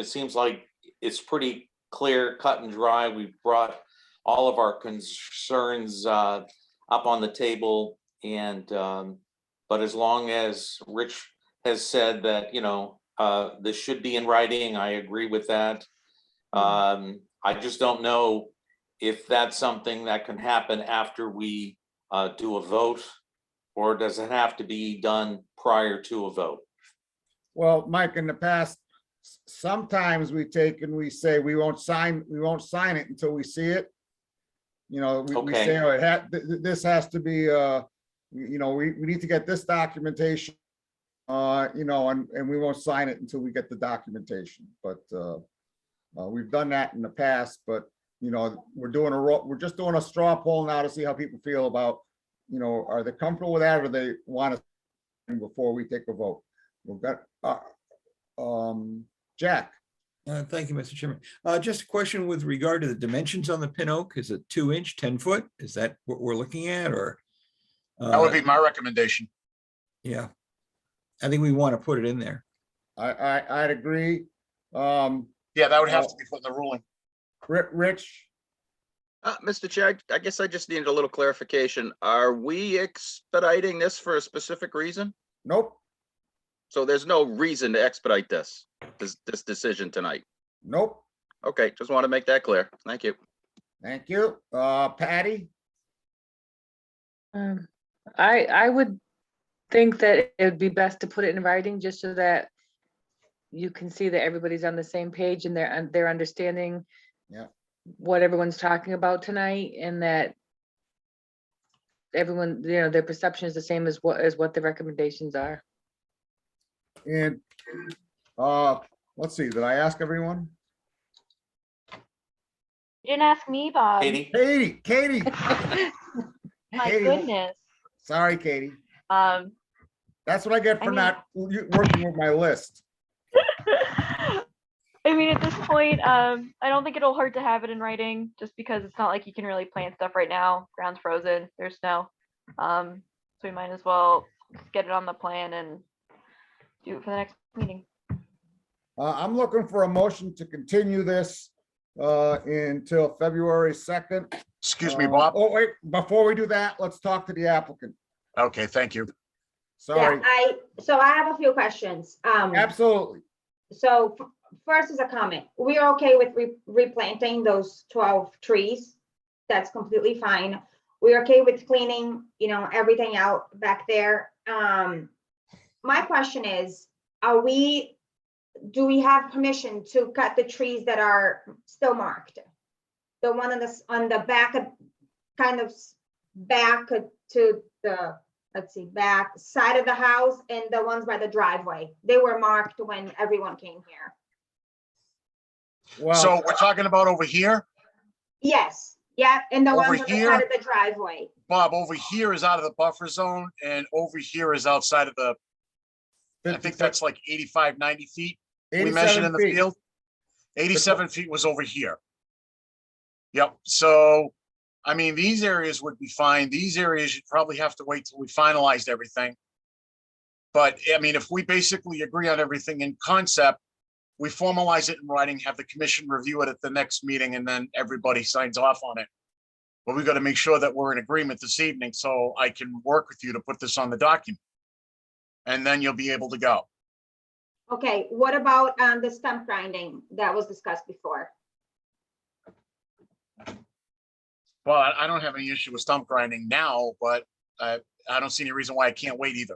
seems like it's pretty clear, cut and dry. We've brought all of our concerns up on the table, and but as long as Rich has said that this should be in writing, I agree with that. I just don't know if that's something that can happen after we do a vote, or does it have to be done prior to a vote? Well, Mike, in the past, sometimes we take and we say we won't sign it until we see it. We say, oh, this has to be we need to get this documentation, and we won't sign it until we get the documentation. But we've done that in the past, but we're just doing a straw poll now to see how people feel about, are they comfortable with that, or they want to before we take a vote. We've got Jack. Thank you, Mr. Chairman. Just a question with regard to the dimensions on the pin oak. Is it 2-inch, 10-foot? Is that what we're looking at, or? That would be my recommendation. Yeah, I think we want to put it in there. I'd agree. Yeah, that would have to be put in the ruling. Rich? Mr. Chair, I guess I just needed a little clarification. Are we expediting this for a specific reason? Nope. So there's no reason to expedite this decision tonight? Nope. Okay, just want to make that clear. Thank you. Thank you. Patty? I would think that it would be best to put it in writing, just so that you can see that everybody's on the same page and they're understanding what everyone's talking about tonight, and that everyone, their perception is the same as what the recommendations are. And let's see, did I ask everyone? You didn't ask me, Bob. Katie, Katie. My Katie. goodness. Sorry, Katie. Um, That's what I get I for mean- not working with my list. I mean, at this point, I don't think it'll hurt to have it in writing, just because it's not like you can really plant stuff right now. Ground's frozen, there's snow. So we might as well just get it on the plan and do it for the next meeting. I'm looking for a motion to continue this until February 2nd. Excuse me, Bob. Oh, wait, before we do that, let's talk to the applicant. Okay, thank you. Sorry. Yeah, so I have a few questions. Absolutely. So first is a comment. We are okay with replanting those 12 trees. That's completely fine. We're okay with cleaning, everything out back there. My question is, do we have permission to cut the trees that are still marked? The one on the back, kind of back to the, let's see, back side of the house, and the ones by the driveway. They were marked when everyone came here. Well, So we're talking about over here. Yes, yeah, and the Over ones on the here? side of the driveway. Bob, over here is out of the buffer zone and over here is outside of the, I think that's like 85, 90 feet. We measured in 87 the feet. field. 87 feet was over here. Yep, so, I mean, these areas would be fine. These areas, you'd probably have to wait till we finalized everything. But, I mean, if we basically agree on everything in concept, we formalize it in writing, have the commission review it at the next meeting, and then everybody signs off on it. But we got to make sure that we're in agreement this evening, so I can work with you to put this on the document. And then you'll be able to go. Okay, what about the stump grinding that was discussed before? Well, I don't have any issue with stump grinding now, but I don't see any reason why I can't wait either.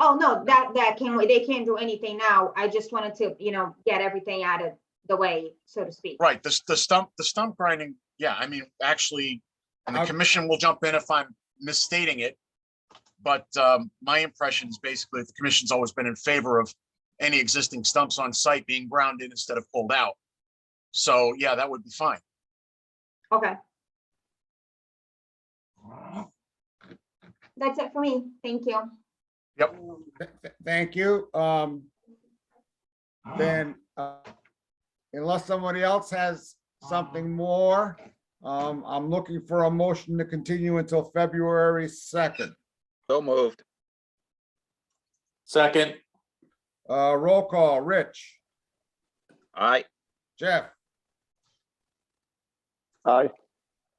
Oh, no, that can't wait. They can't do anything now. I just wanted to, get everything out of the way, so to speak. Right, the stump grinding, yeah, I mean, actually, and the commission will jump in if I'm misstating it. But my impression is basically the commission's always been in favor of any existing stumps on site being ground in instead of pulled out. So, yeah, that would be fine. Okay. That's it for me. Thank you. Yep. Thank you. Then, unless somebody else has something more, I'm looking for a motion to continue until February 2nd. So moved. second, Roll call, Rich, Aye. Jeff, Aye.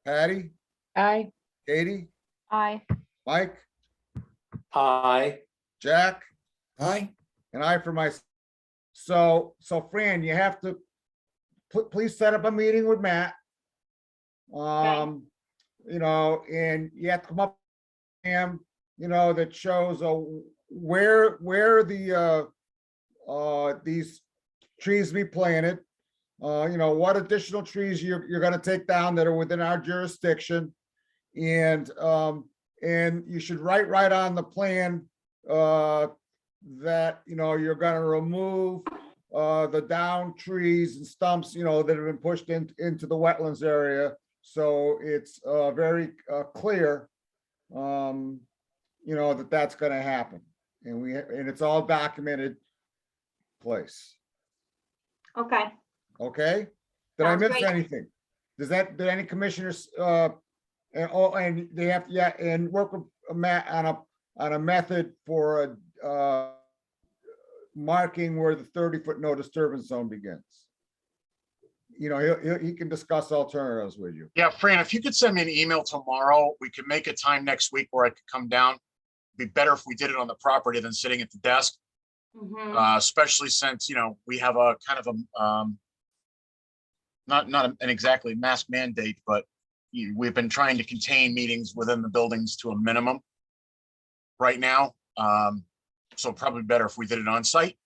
Patty, Aye. Katie, Aye. Mike, aye. Jack, Aye. and I for myself. So Fran, you have to please set up a meeting with Matt. And you have to come up with him, that shows where the these trees be planted. What additional trees you're gonna take down that are within our jurisdiction. And you should write right on the plan that, you're gonna remove the down trees and stumps, that have been pushed into the wetlands area. So it's very clear, that that's gonna happen. And it's all documented place. Okay. Okay? Did I Sounds miss great. anything? Did any commissioners, and they have to, yeah, and work with Matt on a method for marking where the 30-foot no disturbance zone begins. He can discuss alternatives with you. Yeah, Fran, if you could send me an email tomorrow, we could make a time next week where I could come down. Be better if we did it on the property than sitting at the desk, Mhm. especially since, we have a kind of a, not an exactly mask mandate, but we've been trying to contain meetings within the buildings to a minimum right now. So probably better if we did it on site.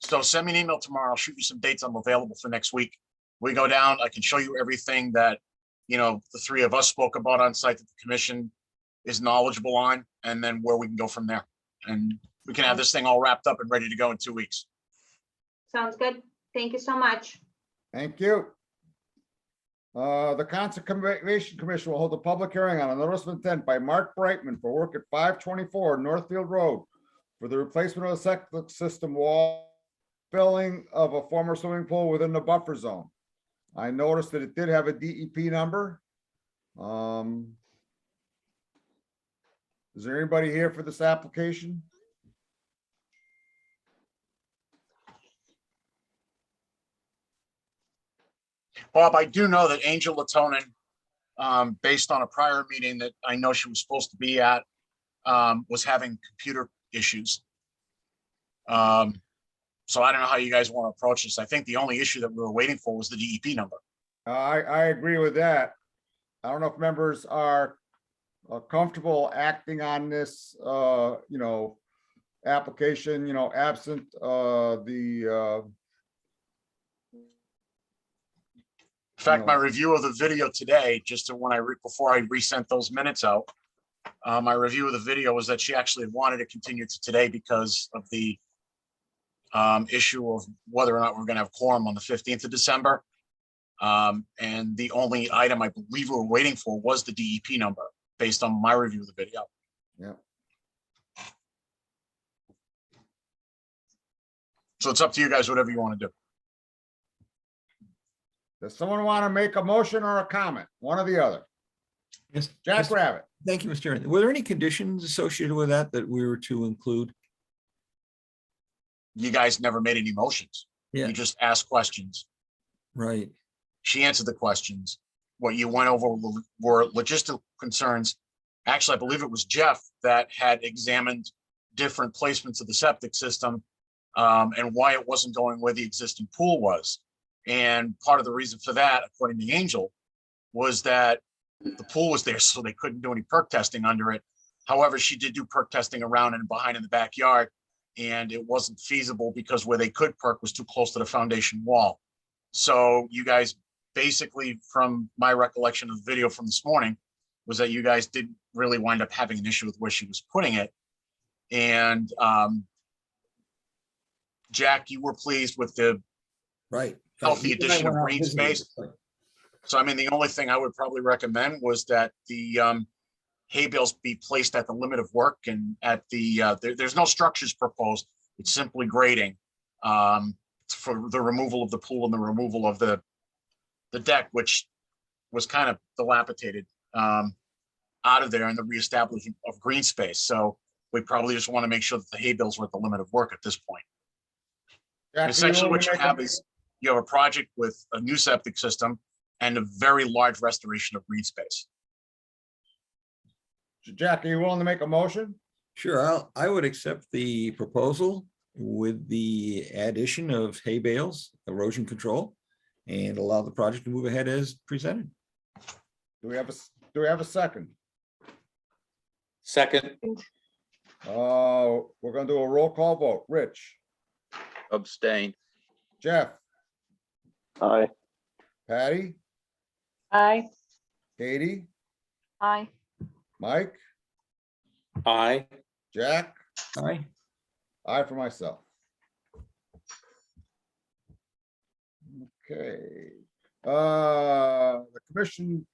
So send me an email tomorrow. I'll shoot you some dates I'm available for next week. We go down, I can show you everything that, the three of us spoke about on site that the commission is knowledgeable on, and then where we can go from there. And we can have this thing all wrapped up and ready to go in 2 weeks. Sounds good. Thank you so much. Thank you. The Conservation Commission will hold a public hearing on a notice of intent by Mark Brightman for work at 524 Northfield Road for the replacement of the septic system wall filling of a former swimming pool within the buffer zone. I noticed that it did have a DEP number. Is there anybody here for this application? Bob, I do know that Angel Latonin, based on a prior meeting that I know she was supposed to be at, was having computer issues. So I don't know how you guys want to approach this. I think the only issue that we were waiting for was the DEP number. I agree with that. I don't know if members are comfortable acting on this, application, absent the In fact, my review of the video today, just to before I resent those minutes out, my review of the video was that she actually wanted to continue to today because of the issue of whether or not we're going to have quorum on the 15th of December. And the only item I believe we were waiting for was the DEP number based on my review of the video. Yeah. So it's up to you guys, whatever you want to do. Does someone want to make a motion or a comment? One or the other. Yes. Jack Rabbit. Thank you, Mr. Chairman. Were there any conditions associated with that we were to include? You guys never made any motions. Yeah. You just asked questions. Right. She answered the questions. What you went over were logistical concerns. Actually, I believe it was Jeff that had examined different placements of the septic system and why it wasn't going where the existing pool was. And part of the reason for that, according to Angel, was that the pool was there, so they couldn't do any perk testing under it. However, she did do perk testing around and behind in the backyard, and it wasn't feasible because where they could perk was too close to the foundation wall. So you guys basically, from my recollection of the video from this morning, was that you guys didn't really wind up having an issue with where she was putting it. And Jack, you were pleased with the Right. healthy addition of green space. So, I mean, the only thing I would probably recommend was that the hay bales be placed at the limit of work and at the, there's no structures proposed. It's simply grading for the removal of the pool and the removal of the deck, which was kind of dilapidated out of there, and the reestablishment of green space. So we probably just want to make sure that the hay bales are at the limit of work at this point. Jack, Essentially, what you make have a- is you have a project with a new septic system and a very large restoration of green space. Jack, are you willing to make a motion? Sure, I would accept the proposal with the addition of hay bales, erosion control, and allow the project to move ahead as presented. Do we have a second? Second, We're gonna do a roll call vote. Rich, Abstain. Jeff, Aye. Patty, Aye. Katie, Aye. Mike, aye. Jack, Aye. I for myself. Okay, the commission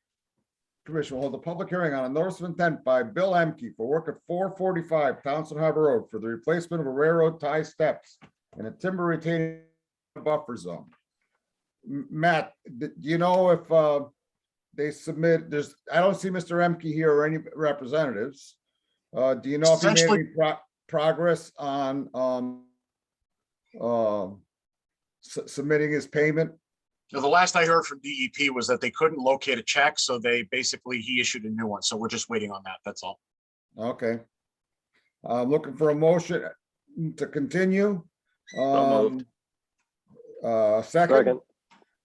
will hold a public hearing on a notice of intent by Bill Emke for work at 445 Townsend Harbor Road for the replacement of a railroad tie steps and a timber retaining buffer zone. Matt, do you know if they submit, I don't see Mr. Emke here or any representatives. Do you know if he made Essentially- any progress on submitting his payment? So the last I heard from DEP was that they couldn't locate a check, so he issued a new one. So we're just waiting on that. That's all. Okay. I'm looking for a motion to continue. moved. Second, Second.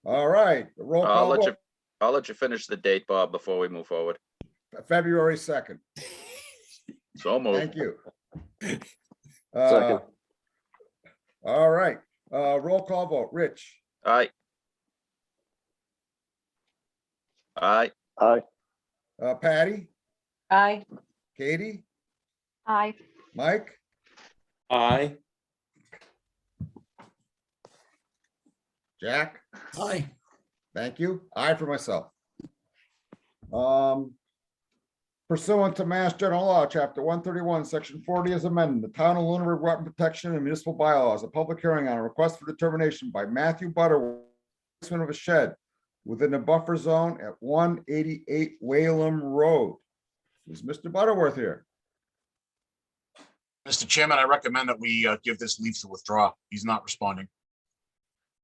all right, roll call vote, I'll let you finish the date, Bob, before we move forward. February 2nd. So moved. Thank you. Second. All right, roll call vote, Rich, Aye. Aye. Aye. Patty, Aye. Katie, Aye. Mike, Aye. Jack? Aye. Thank you. Aye for myself. Pursuant to Mass General Law, Chapter 131, Section 40 is amended. The Town of Lunenburg Wetland Protection and Municipal Bylaws, a public hearing on a request for determination by Matthew Butterworth placement of a shed within the buffer zone at 188 Whalum Road. Is Mr. Butterworth here? Mr. Chairman, I recommend that we give this leave to withdraw. He's not responding.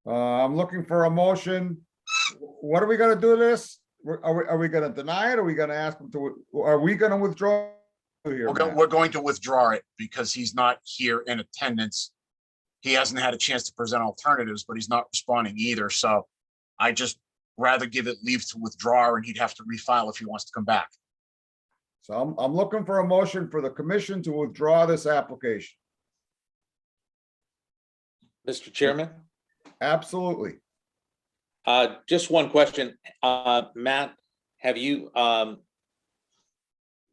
I'm looking for a motion. What are we gonna do to this? Are we gonna deny it? Are we gonna ask him to, are we gonna withdraw? Here, Matt? We're going to withdraw it because he's not here in attendance. He hasn't had a chance to present alternatives, but he's not responding either. So I just rather give it leave to withdraw, and he'd have to refile if he wants to come back. So I'm looking for a motion for the commission to withdraw this application. Mr. Chairman, Absolutely. just one question. Matt, have you,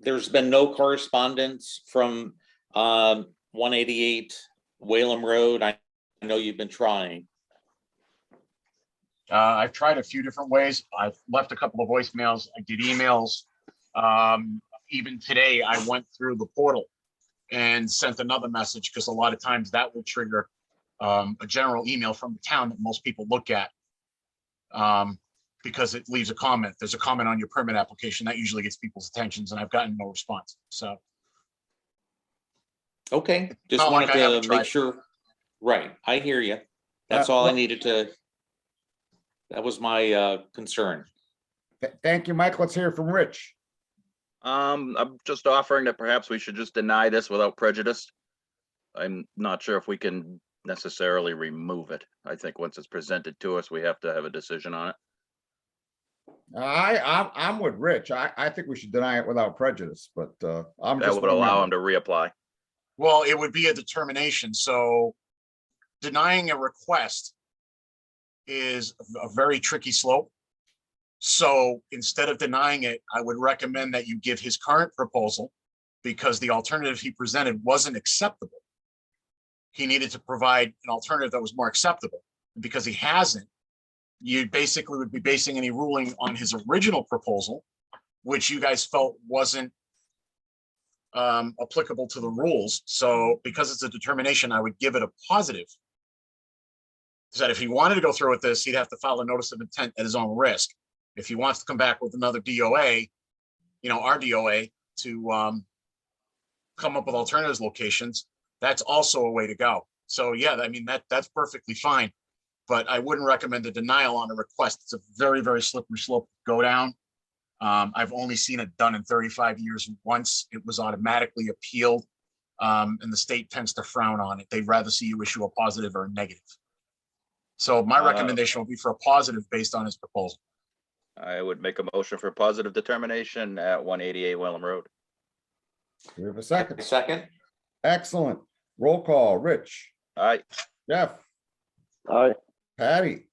there's been no correspondence from 188 Whalum Road? I know you've been trying. I've tried a few different ways. I've left a couple of voicemails. I did emails. Even today, I went through the portal and sent another message because a lot of times that will trigger a general email from the town that most people look at because it leaves a comment. There's a comment on your permit application that usually gets people's attentions, and I've gotten no response. So. Okay, just Not like wanted I haven't to tried. make sure. Right, I hear you. That's all I look- needed to. That was my concern. Thank you, Mike. Let's hear from Rich. I'm just offering that perhaps we should just deny this without prejudice. I'm not sure if we can necessarily remove it. I think once it's presented to us, we have to have a decision on it. I'm with Rich. I think we should deny it without prejudice, but I'm That just. would one allow member. him to reapply. Well, it would be a determination. So denying a request is a very tricky slope. So instead of denying it, I would recommend that you give his current proposal because the alternative he presented wasn't acceptable. He needed to provide an alternative that was more acceptable. And because he hasn't, you basically would be basing any ruling on his original proposal, which you guys felt wasn't applicable to the rules. So because it's a determination, I would give it a positive. So that if he wanted to go through with this, he'd have to file a notice of intent at his own risk. If he wants to come back with another DOA, our DOA to come up with alternatives locations, that's also a way to go. So yeah, I mean, that's perfectly fine. But I wouldn't recommend a denial on a request. It's a very, very slippery slope to go down. I've only seen it done in 35 years. Once it was automatically appealed, and the state tends to frown on it. They'd rather see you issue a positive or a negative. So my recommendation would be for a positive based on his proposal. I would make a motion for positive determination at 188 Whalum Road. Do we have a second? Second, Excellent. Roll call. Rich, All right, Jeff, Aye. Patty,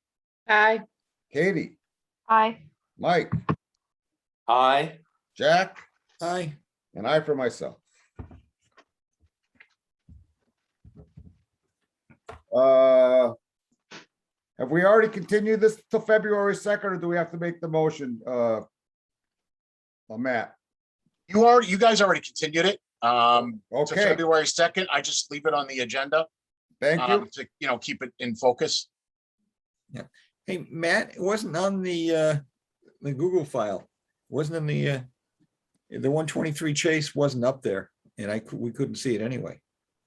Aye. Katie, Aye. Mike, aye. Jack, Aye. and I for myself. Have we already continued this till February 2nd, or do we have to make the motion, Matt? You guys already continued it to Okay, February 2nd. I just leave it on the agenda thank you. to keep it in focus. Hey, Matt, it wasn't on the Google file. Wasn't in the 123 Chase wasn't up there, and we couldn't see it anyway.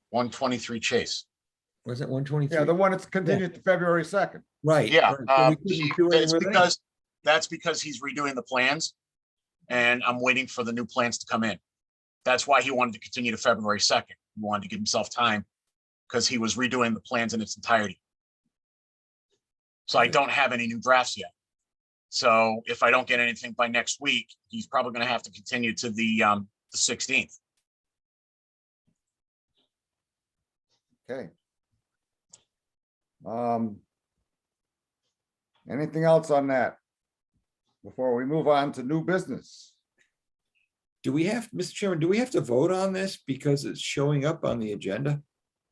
123 Chase. Was it 123? Yeah, the one that's continued to February 2nd. Right. Yeah, right. So we couldn't do anything with it? that's because he's redoing the plans, and I'm waiting for the new plans to come in. That's why he wanted to continue to February 2nd. He wanted to give himself time because he was redoing the plans in its entirety. So I don't have any new drafts yet. So if I don't get anything by next week, he's probably going to have to continue to the 16th. Okay. Anything else on that? Before we move on to new business? Do we have, Mr. Chairman, do we have to vote on this because it's showing up on the agenda?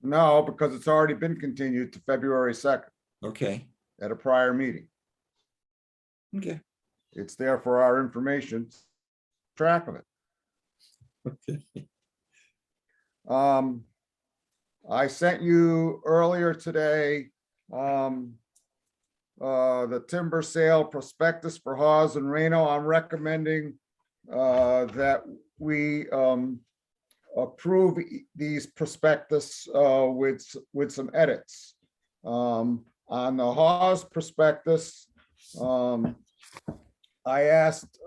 No, because it's already been continued to February 2nd Okay, at a prior meeting. okay, It's there for our information, track of it. okay. I sent you earlier today, the timber sale prospectus for Hawes and Reno. I'm recommending, that we, approve these prospectus, with some edits. On the Hawes prospectus, I asked,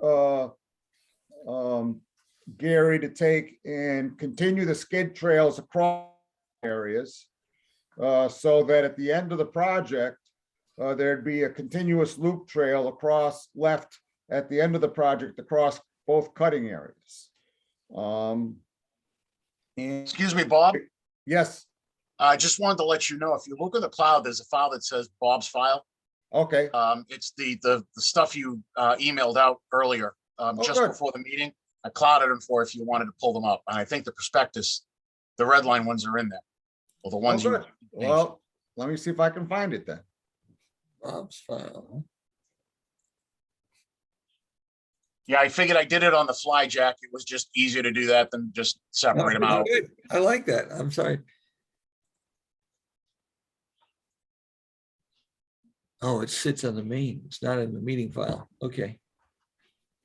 Gary to take and continue the skid trails across areas, so that at the end of the project, there'd be a continuous loop trail across left at the end of the project across both cutting areas. And Excuse me, Bob. yes, I just wanted to let you know, if you look at the cloud, there's a file that says Bob's file. okay, It's the stuff you emailed out earlier, just good. before the meeting. I clouded them for if you wanted to pull them up. And I think the prospectus, the red line ones are in there. Well, the ones you. good. Well, let me see if I can find it then. Bob's file. Yeah, I figured I did it on the fly, Jack. It was just easier to do that than just separate them out. Good. I like that. I'm sorry. Oh, it sits on the main. It's not in the meeting file. Okay.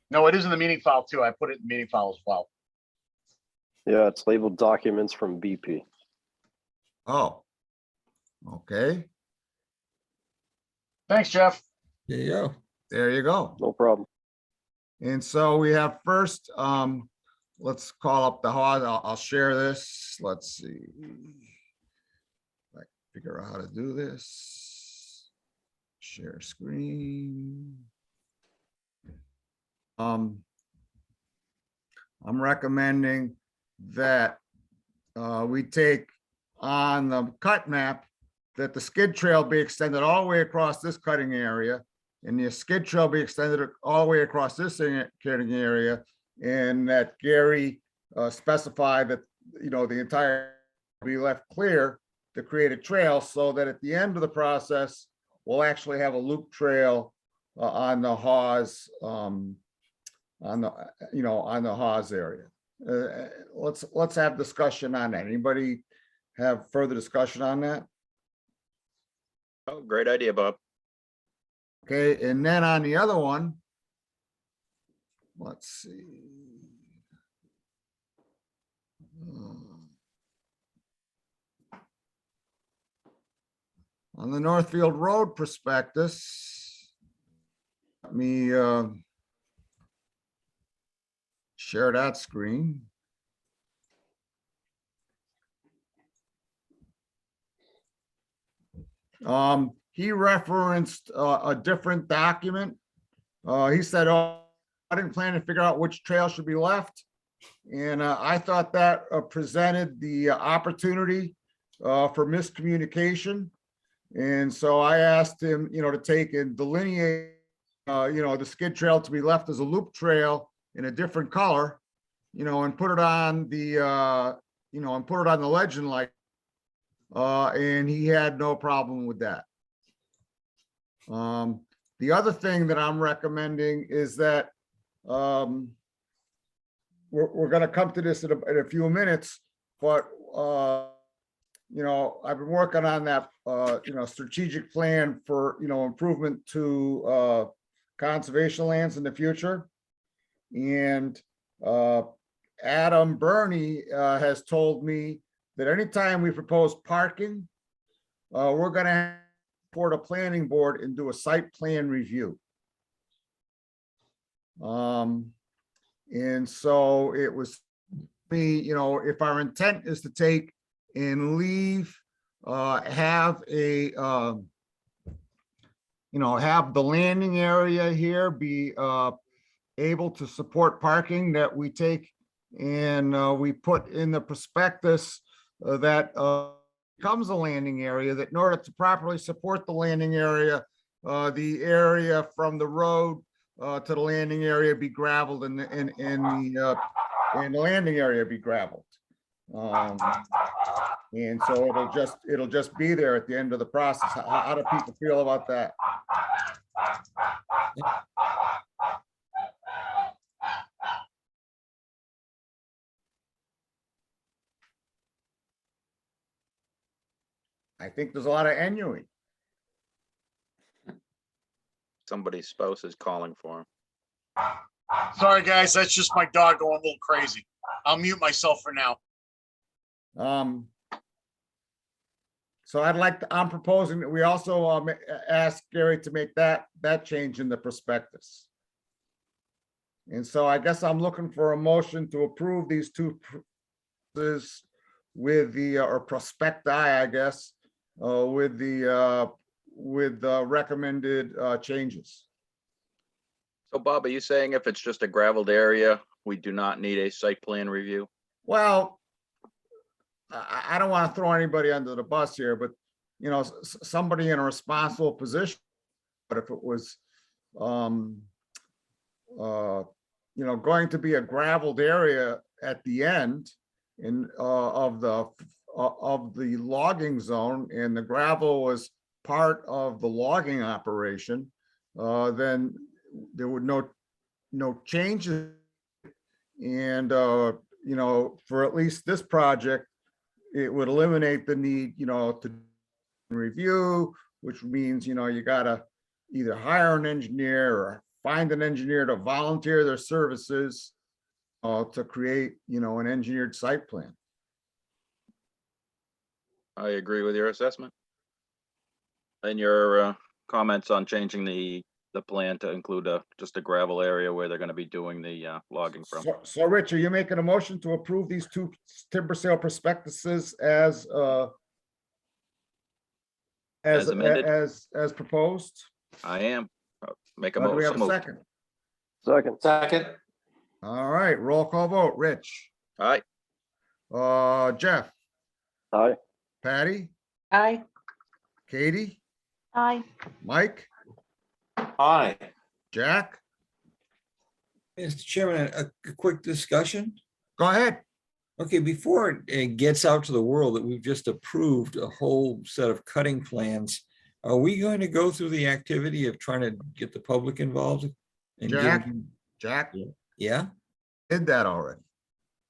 No, it is in the meeting file too. I put it in the meeting file as well. Yeah, it's labeled documents from BP. Oh, okay, Thanks, Jeff. There you go. there you go. No problem. And so we have first, let's call up the Hawes. I'll share this. Let's see. I figure out how to do this. Share screen. I'm recommending that we take on the cut map that the skid trail be extended all the way across this cutting area, and the skid trail be extended all the way across this cutting area, and that Gary specify that, you know, the entire be left clear to create a trail, so that at the end of the process, we'll actually have a loop trail on the Hawes, on the, you know, on the Hawes area. Let's have discussion on that. Anybody have further discussion on that? Oh, great idea, Bob. Okay, and then on the other one, let's see. On the Northfield Road prospectus, let me share that screen. He referenced a different document. He said, "Oh, I didn't plan to figure out which trail should be left." And I thought that presented the opportunity for miscommunication. And so I asked him, you know, to take and delineate, you know, the skid trail to be left as a loop trail in a different color, you know, and put it on the, you know, and put it on the legend like, and he had no problem with that. The other thing that I'm recommending is that we're going to come to this in a few minutes, but you know, I've been working on that, you know, strategic plan for, you know, improvement to conservation lands in the future. And Adam Burney has told me that anytime we propose parking, we're going to report a planning board and do a site plan review. And so it was me, you know, if our intent is to take and leave, have a, you know, have the landing area here be able to support parking, that we take and we put in the prospectus that becomes a landing area, that in order to properly support the landing area, the area from the road to the landing area be gravelled, and the landing area be gravelled. And so it'll just be there at the end of the process. How do people feel about that? I think there's a lot of envying. Somebody's spouse is calling for him. Sorry, guys, that's just my dog going a little crazy. I'll mute myself for now. So I'm proposing that we also ask Gary to make that change in the prospectus. And so I guess I'm looking for a motion to approve these two with the, or prospecti, I guess, with the recommended changes. So Bob, are you saying if it's just a gravelled area, we do not need a site plan review? Well, I don't want to throw anybody under the bus here, but you know, somebody in a responsible position. But if it was, you know, going to be a gravelled area at the end of the logging zone, and the gravel was part of the logging operation, then there would no changes. And you know, for at least this project, it would eliminate the need, you know, to review, which means, you know, you gotta either hire an engineer or find an engineer to volunteer their services to create, you know, an engineered site plan. I agree with your assessment. And your comments on changing the plan to include just a gravel area where they're going to be doing the logging from. So Rich, are you making a motion to approve these two timber sale prospectuses as amended? as proposed? I am. Make a Do we have motion. a second? Second, All right, roll call vote. Rich, All right. Jeff, Aye. Patty, Aye. Katie, Aye. Mike, aye. Jack, Mr. Chairman, a quick discussion. go ahead. Okay, before it gets out to the world that we've just approved a whole set of cutting plans, are we going to go through the activity of trying to get the public involved? And Jack Yeah, did that already.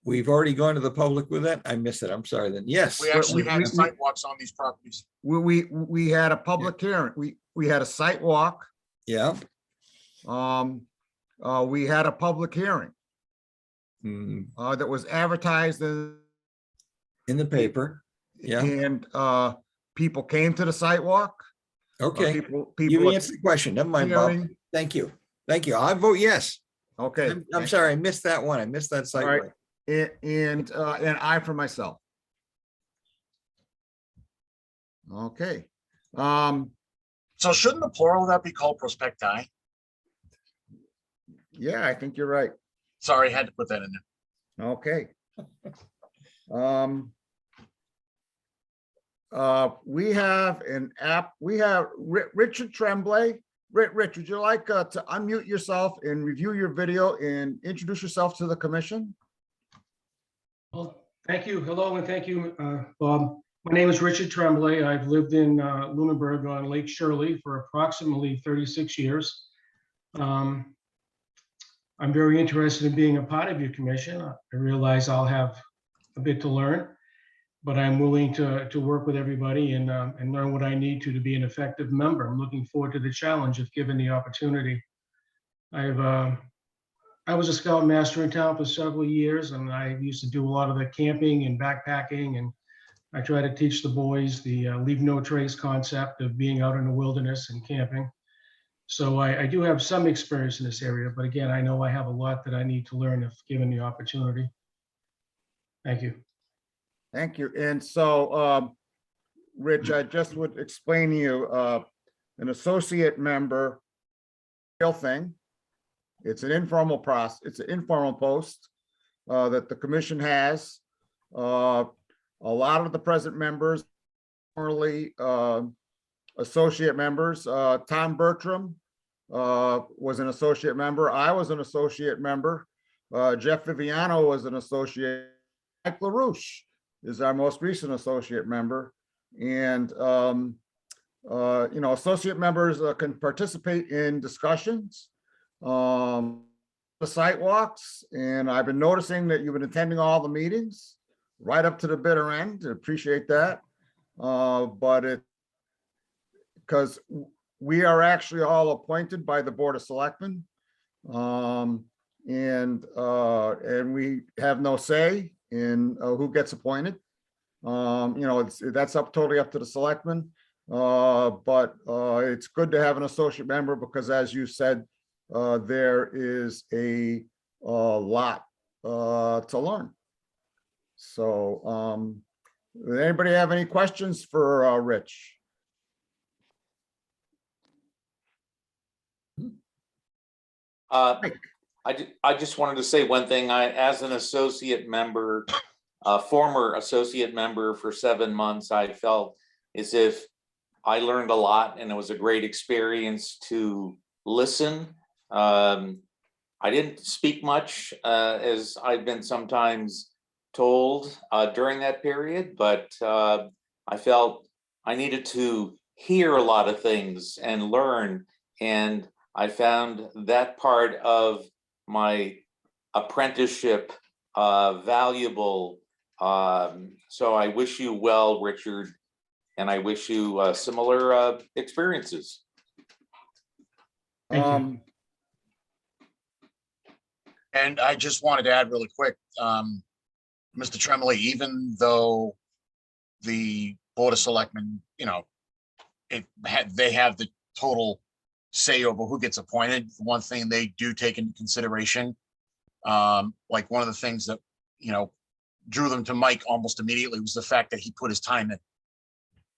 we've already gone to the public with that. I missed it. I'm sorry then. Yes. We actually we- had we- sidewalks on these properties. We had a public hearing. We had a site walk. Yeah. We had a public hearing Hmm, that was advertised in the paper. Yeah. and people came to the site walk. Okay. People You answered the question. Never mind, Bob. hearing. Thank you. Thank you. I vote yes. Okay. I'm sorry. I missed that one. I missed that site. All right. walk. And I for myself. Okay. So shouldn't the plural of that be called prospecti? Yeah, I think you're right. Sorry, had to put that in there. Okay. We have an app, we have Richard Tremblay. Rich, would you like to unmute yourself and review your video and introduce yourself to the commission? Well, thank you. Hello, and thank you, Bob. My name is Richard Tremblay. I've lived in Lunenburg on Lake Shirley for approximately 36 years. I'm very interested in being a part of your commission. I realize I'll have a bit to learn, but I'm willing to work with everybody and learn what I need to be an effective member. I'm looking forward to the challenge if given the opportunity. I was a scoutmaster in town for several years, and I used to do a lot of the camping and backpacking, and I try to teach the boys the leave no trace concept of being out in the wilderness and camping. So I do have some experience in this area, but again, I know I have a lot that I need to learn if given the opportunity. Thank you. Thank you. And so, Rich, I just would explain to you, an associate member, real thing. It's an informal process. It's an informal post that the commission has. A lot of the present members, formerly associate members. Tom Bertram was an associate member. I was an associate member. Jeff Viviano was an associate. Mike LaRouche is our most recent associate member. And, associate members can participate in discussions, the sidewalks, and I've been noticing that you've been attending all the meetings right up to the bitter end. I appreciate that. But because we are actually all appointed by the Board of Selectmen. And we have no say in who gets appointed. That's totally up to the selectmen. But it's good to have an associate member because, as you said, there is a lot to learn. So, does anybody have any questions for Rich? I just wanted to say one thing. As an associate member, former associate member for 7 months, I felt as if I learned a lot and it was a great experience to listen. I didn't speak much, as I've been sometimes told during that period, but I felt I needed to hear a lot of things and learn. And I found that part of my apprenticeship valuable. So I wish you well, Richard, and I wish you similar experiences. Thank you. And I just wanted to add really quick, Mr. Tremblay, even though the Board of Selectmen, they have the total say over who gets appointed, one thing they do take into consideration, like one of the things that, drew them to Mike almost immediately was the fact that he put his time in.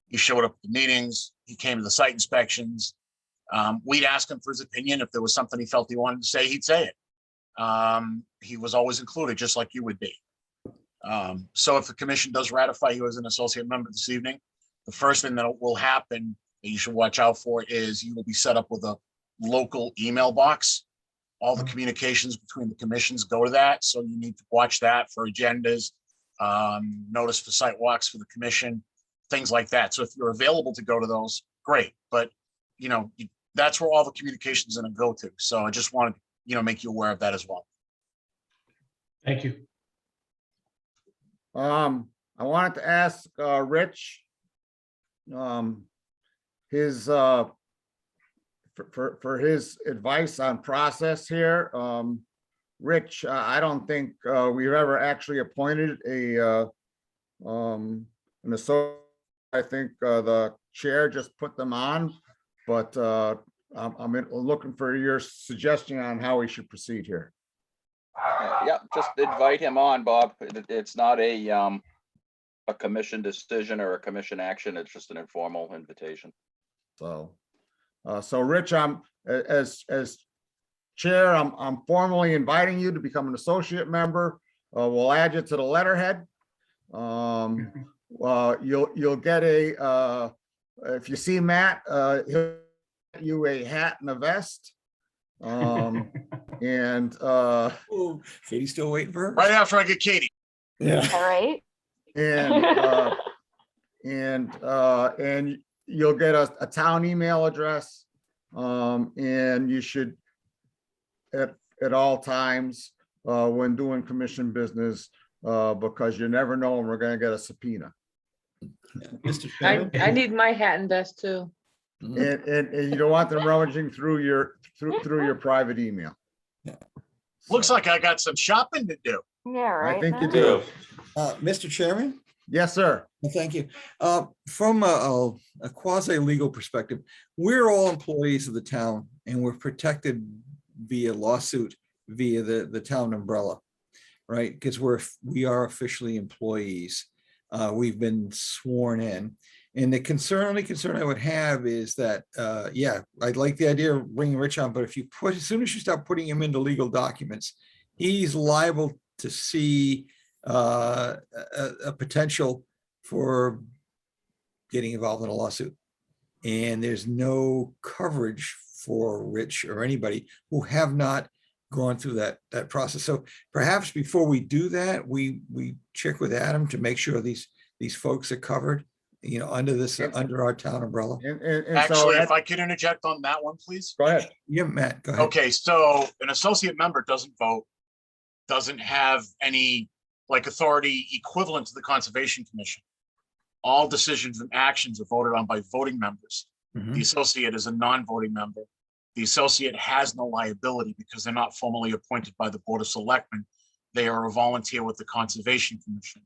He showed up at the meetings, he came to the site inspections. We'd ask him for his opinion. If there was something he felt he wanted to say, he'd say it. He was always included, just like you would be. So if the commission does ratify you as an associate member this evening, the first thing that will happen that you should watch out for is you will be set up with a local email box. All the communications between the commissions go to that. So you need to watch that for agendas, notice for site walks for the commission, things like that. So if you're available to go to those, great. But, that's where all the communications are going to go to. So I just wanted to, make you aware of that as well. Thank you. I wanted to ask Rich his for his advice on process here. Rich, I don't think we've ever actually appointed an associate. I think the chair just put them on, but I'm looking for your suggestion on how we should proceed here. Yeah, just invite him on, Bob. It's not a commission decision or a commission action. It's just an informal invitation. So, Rich, I'm as chair, I'm formally inviting you to become an associate member. We'll add you to the letterhead. You'll get if you see Matt, he'll get you a hat and a vest. And Oh, Katie's still waiting for her? Right after I get Katie. Yeah. All right. And you'll get a town email address. And you should at all times when doing commission business, because you never know when we're going to get a subpoena. Mr. I Chairman? need my hat and vest too. And you don't want them rummaging through your private email. Looks like I got some shopping to do. Yeah, right. I think you Matt? do. Mr. Chairman? Yes, sir. Well, thank you. From a quasi-legal perspective, we're all employees of the town and we're protected via lawsuit via the town umbrella, right? Because we are officially employees. We've been sworn in. And the only concern I would have is that, yeah, I'd like the idea of bringing Rich on, but as soon as you start putting him into legal documents, he's liable to see a potential for getting involved in a lawsuit. And there's no coverage for Rich or anybody who have not gone through that process. So perhaps before we do that, we check with Adam to make sure these folks are covered, under this, under our town umbrella. And so Actually, that- if I could interject on that one, please. Go ahead. Yeah, Matt, go ahead. Okay, so an associate member doesn't vote, doesn't have any like authority equivalent to the Conservation Commission. All decisions and actions are voted on by voting members. Mhm. The associate is a non-voting member. The associate has no liability because they're not formally appointed by the Board of Selectmen. They are a volunteer with the Conservation Commission.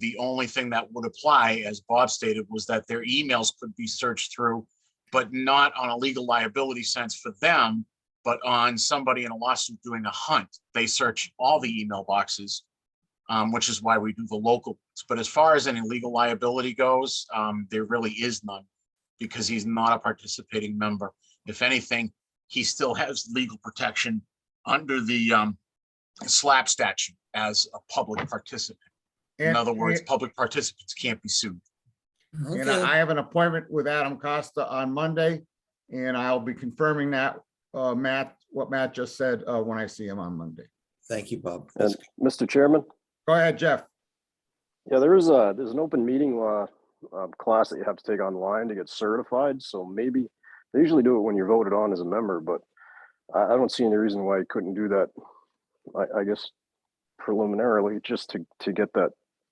The only thing that would apply, as Bob stated, was that their emails could be searched through, but not on a legal liability sense for them, but on somebody in a lawsuit doing a hunt. They search all the email boxes, which is why we do the local. But as far as any legal liability goes, there really is none because he's not a participating member. If anything, he still has legal protection under the SLAPP statute as a public participant. In And- other words, public participants can't be sued. And Okay. I have an appointment with Adam Costa on Monday, and I'll be confirming that, Matt, what Matt just said, when I see him on Monday. Thank you, Bob. And Mr. Chairman, Go ahead, Jeff. yeah, there's an open meeting law class that you have to take online to get certified. So maybe they usually do it when you're voted on as a member, but I don't see any reason why you couldn't do that. I guess preliminarily, just to get that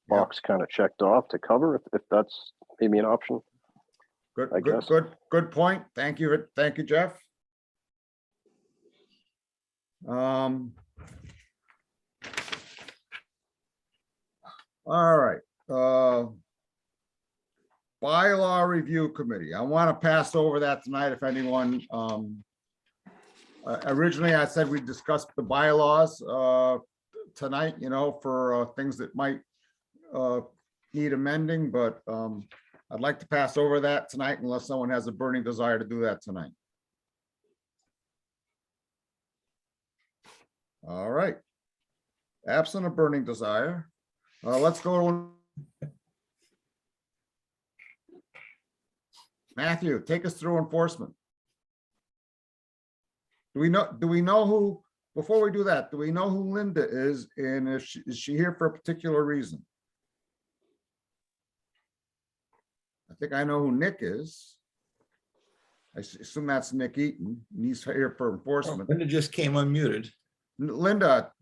box kind of checked off to cover if that's maybe an option. Good, I good, guess. good point. Thank you, Jeff. All right, Bylaw Review Committee. I want to pass over that tonight if anyone, originally I said we discussed the bylaws tonight, for things that might need amending, but I'd like to pass over that tonight unless someone has a burning desire to do that tonight. All right. Absent a burning desire, let's go to Matthew, take us through enforcement. Do we know who, before we do that, do we know who Linda is and is she here for a particular reason? I think I know who Nick is. I assume that's Nick Eaton. And he's here for enforcement. Linda just came unmuted. Linda,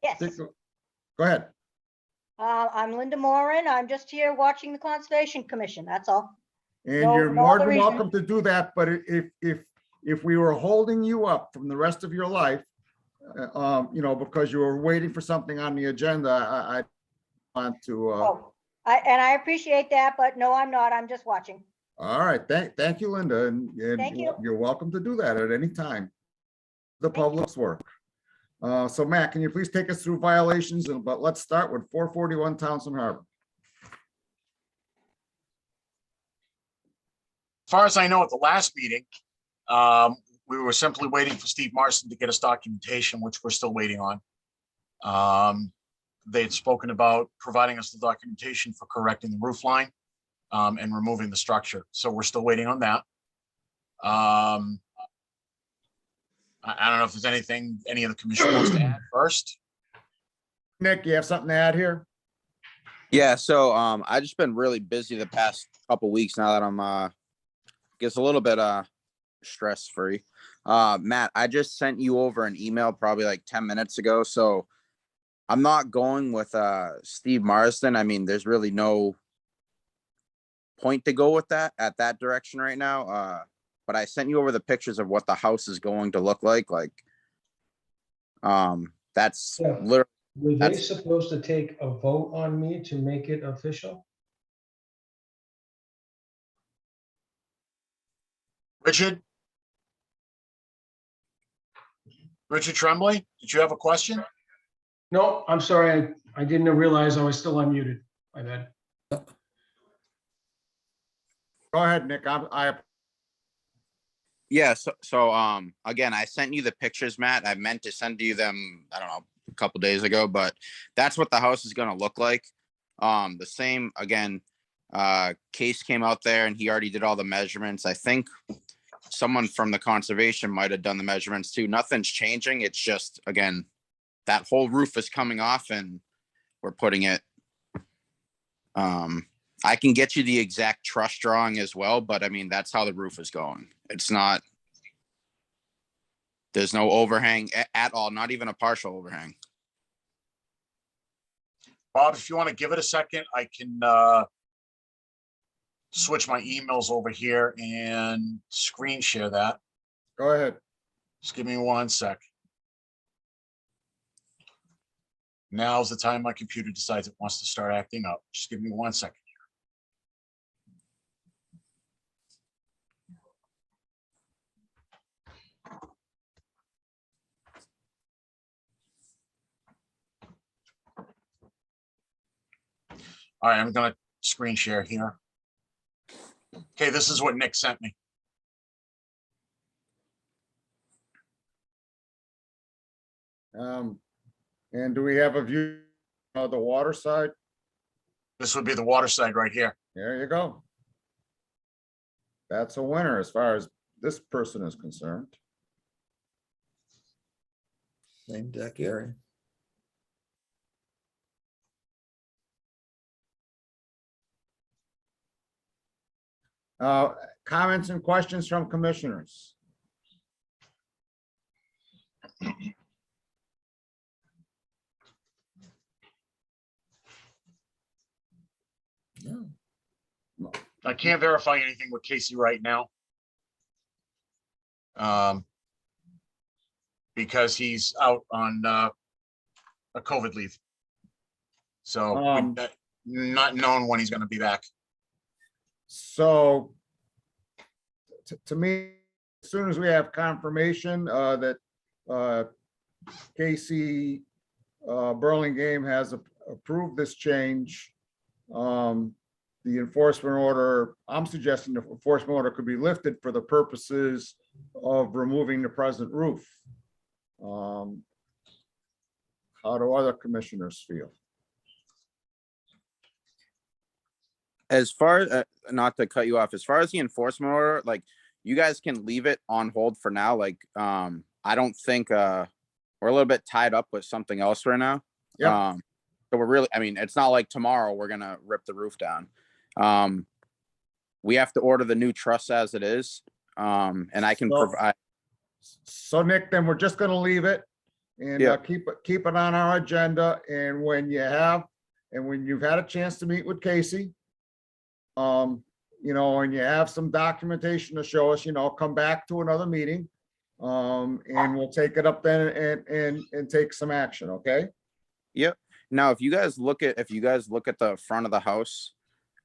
Yes, go ahead. I'm Linda Moran. I'm just here watching the Conservation Commission, that's all. And No- you're no more other than reason. welcome to do that, but if we were holding you up from the rest of your life, because you were waiting for something on the agenda, I want to, Oh, I appreciate that, but no, I'm not. I'm just watching. all right, thank you, Linda, and Thank you. you're welcome to do that at any time. The public's work. So Matt, can you please take us through violations, but let's start with 441 Townsend Harbor. As far as I know, at the last meeting, we were simply waiting for Steve Marston to get us documentation, which we're still waiting on. They had spoken about providing us the documentation for correcting the roof line and removing the structure. So we're still waiting on that. I don't know if there's anything any of the commission wants to add first. Nick, you have something to add here? Yeah, so I just been really busy the past couple weeks now that I'm guess a little bit stress free. Matt, I just sent you over an email probably like 10 minutes ago. So I'm not going with Steve Marston. I mean, there's really no point to go with that at that direction right now. But I sent you over the pictures of what the house is going to look like. That's Yeah. literally. Were they That's- supposed to take a vote on me to make it official? Richard? Richard Tremblay, did you have a question? No, I'm sorry. I didn't realize I was still unmuted. My bad. Go ahead, Nick. Yeah, so again, I sent you the pictures, Matt. I meant to send you them, I don't know, a couple days ago, but that's what the house is gonna look like. The same, again, Case came out there and he already did all the measurements. I think someone from the conservation might have done the measurements too. Nothing's changing. It's just, again, that whole roof is coming off and we're putting it. I can get you the exact truss drawing as well, but I mean, that's how the roof is going. It's not, there's no overhang at all, not even a partial overhang. Bob, if you want to give it a second, I can switch my emails over here and screen share that. Go ahead. Just give me 1 sec. Now's the time my computer decides it wants to start acting up. Just give me 1 second. All right, I'm gonna screen share here. Okay, this is what Nick sent me. And do we have a view of the water side? This would be the water side right here. There you go. That's a winner as far as this person is concerned. Same deck area. Comments and questions from commissioners? No. I can't verify anything with Casey right now. Because he's out on a COVID leave. So not known when he's gonna be back. So to me, as soon as we have confirmation that Casey Burlingame has approved this change, the enforcement order, I'm suggesting the enforcement order could be lifted for the purposes of removing the present roof. How do other commissioners feel? As far not to cut you off, as far as the enforcement order, like you guys can leave it on hold for now. Like, I don't think we're a little bit tied up with something else right now. Yeah. So we're really, I mean, it's not like tomorrow we're gonna rip the roof down. We have to order the new truss as it is. And I can provide. So Nick, then we're just gonna leave it and Yeah. keep it on our agenda. And when you've had a chance to meet with Casey, you know, and you have some documentation to show us, you know, come back to another meeting. And we'll take it up then and take some action, okay? Yep. Now, if you guys look at the front of the house,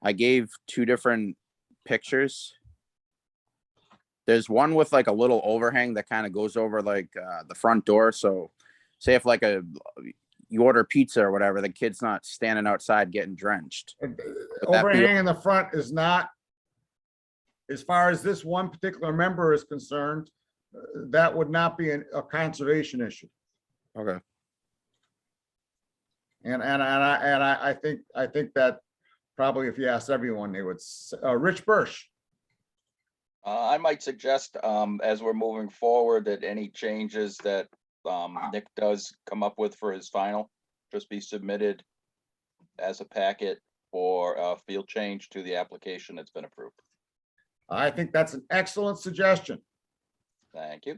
I gave two different pictures. There's one with like a little overhang that kind of goes over like the front door. So say if like you order pizza or whatever, the kid's not standing outside getting drenched. Overhang in the front is not, as far as this one particular member is concerned, that would not be a conservation issue. Okay. And I think that probably if you ask everyone, they would, Rich Birch. I might suggest, as we're moving forward, that any changes that Nick does come up with for his final, just be submitted as a packet for a field change to the application that's been approved. I think that's an excellent suggestion. Thank you.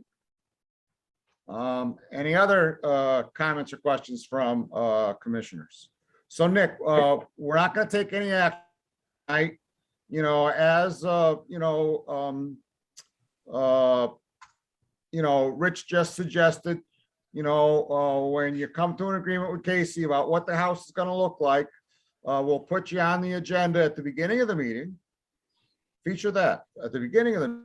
Any other comments or questions from commissioners? So Nick, we're not going to take any action tonight. You know, as Rich just suggested, when you come to an agreement with Casey about what the house is going to look like, we'll put you on the agenda at the beginning of the meeting. Feature that at the beginning of the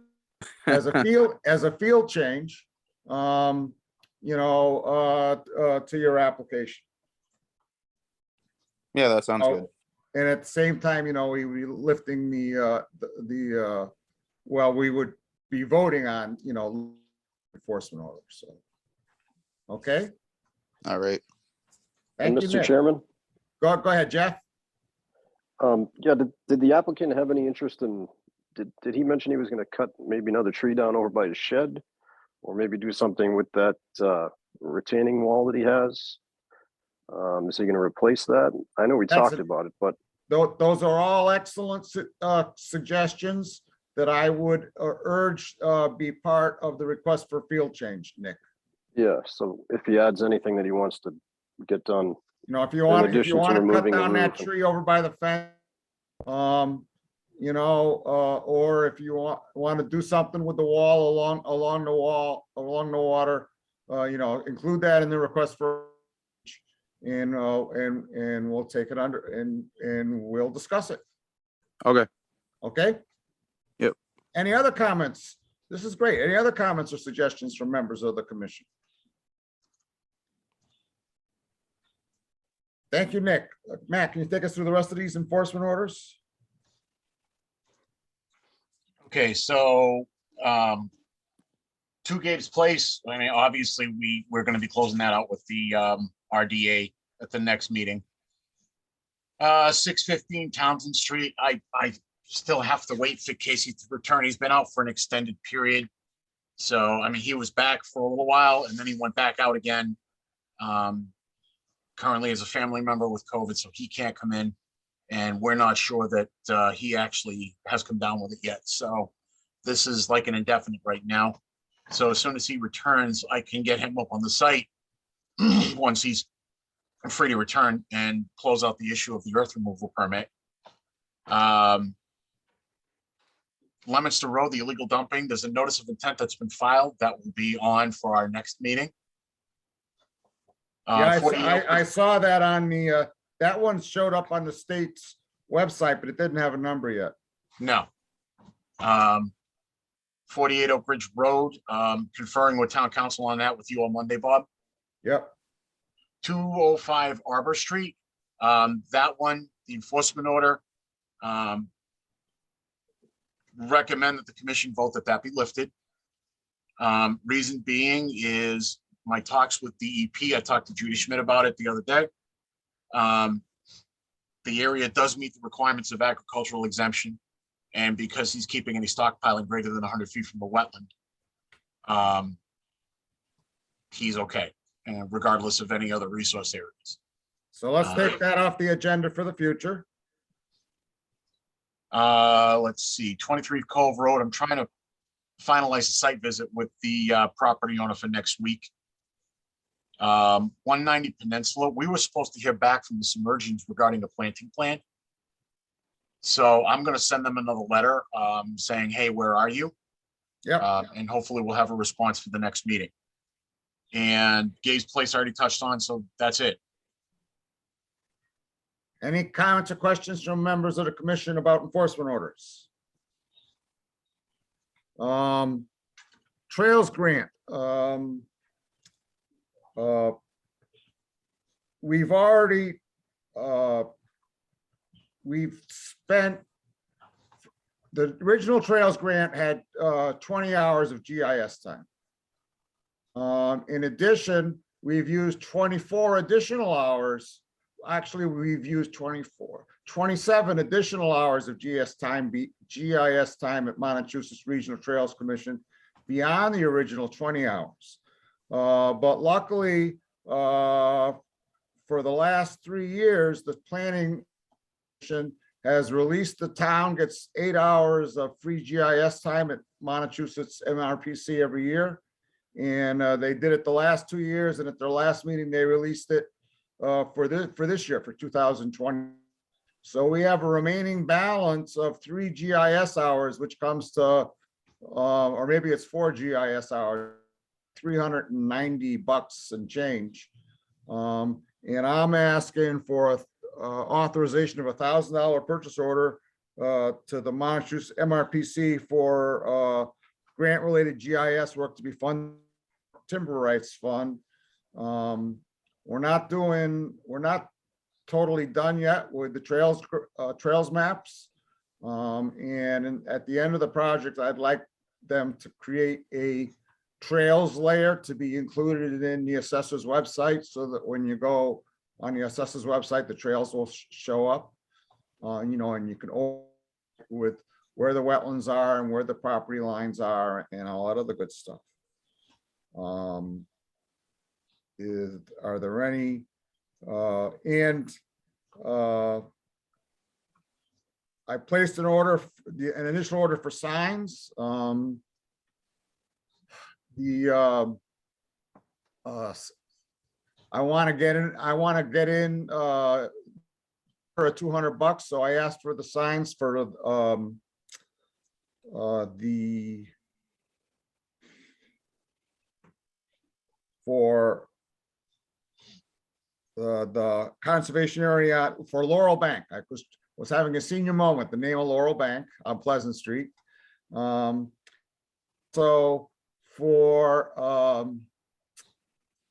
as a field change, to your application. Yeah, that sounds good. And at the same time, we lifting we would be voting on, enforcement orders. So, okay. All right. Thank you, Mr. Nick. Chairman. Go ahead, Jeff. Yeah, did the applicant have any interest in did he mention he was gonna cut maybe another tree down over by his shed? Or maybe do something with that retaining wall that he has? Is he gonna replace that? I know we That's talked it. about it, but Those are all excellent suggestions that I would urge be part of the request for field change, Nick. yeah, so if he adds anything that he wants to get done, You know, if you In want addition to to cut removing the down that roof and- tree over by the fence, you know, or if you want to do something with the wall along the water, you know, include that in the request for, and we'll take it under and we'll discuss it. Okay. Okay? Yep. Any other comments? This is great. Any other comments or suggestions from members of the commission? Thank you, Nick. Matt, can you take us through the rest of these enforcement orders? Okay, so, 2 Gabe's Place, I mean, obviously, we're gonna be closing that out with the, RDA at the next meeting. 615 Townsend Street, I still have to wait for Casey to return. He's been out for an extended period. So, I mean, he was back for a little while and then he went back out again. Currently as a family member with COVID, so he can't come in. And we're not sure that he actually has come down with it yet. So this is like an indefinite right now. So as soon as he returns, I can get him up on the site once he's free to return and close out the issue of the earth removal permit. Leominster Road, the illegal dumping, there's a notice of intent that's been filed that will be on for our next meeting. Yeah, 48 I saw that on the, that one showed up on the state's website, but it didn't have a number yet. No. 48 Oak Ridge Road, conferring with town council on that with you on Monday, Bob. Yep. 205 Arbor Street, that one, the enforcement order, recommend that the commission vote that be lifted. Reason being is my talks with DEP, I talked to Judy Schmidt about it the other day. The area does meet the requirements of agricultural exemption. And because he's keeping any stockpiling greater than 100 feet from the wetland, he's okay, and regardless of any other resource areas. So let's take that off the agenda for the future. Let's see, 23 Cove Road. I'm trying to finalize a site visit with the property owner for next week. 190 Peninsula. We were supposed to hear back from the Submergence regarding the planting plan. So I'm going to send them another letter saying, hey, where are you? Yeah. And hopefully we'll have a response for the next meeting. And Gabe's Place I already touched on, so that's it. Any comments or questions from members of the commission about enforcement orders? Trails grant. We've already, we've spent, the original trails grant had 20 hours of GIS time. In addition, we've used 24 additional hours. Actually, we've used 27 additional hours of GIS time at Massachusetts Regional Trails Commission beyond the original 20 hours. But luckily, for the last 3 years, the planning commission has released the town gets 8 hours of free GIS time at Massachusetts MRPC every year. And they did it the last 2 years, and at their last meeting, they released it for this year, for 2020. So we have a remaining balance of 3 GIS hours, which comes to, or maybe it's 4 GIS hours, $390 and change. And I'm asking for authorization of $1,000 purchase order to the Massachusetts MRPC for grant-related GIS work to be funded, timber rights fund. We're not totally done yet with the trails maps. And at the end of the project, I'd like them to create a trails layer to be included in the assessor's website, so that when you go on the assessor's website, the trails will show up. You know, and you can open with where the wetlands are and where the property lines are and all that other good stuff. Are there any, I placed an order, an initial order for signs. I want to get in for $200, so I asked for the signs for the conservation area for Laurel Bank. I was having a senior moment, the name of Laurel Bank on Pleasant Street. So for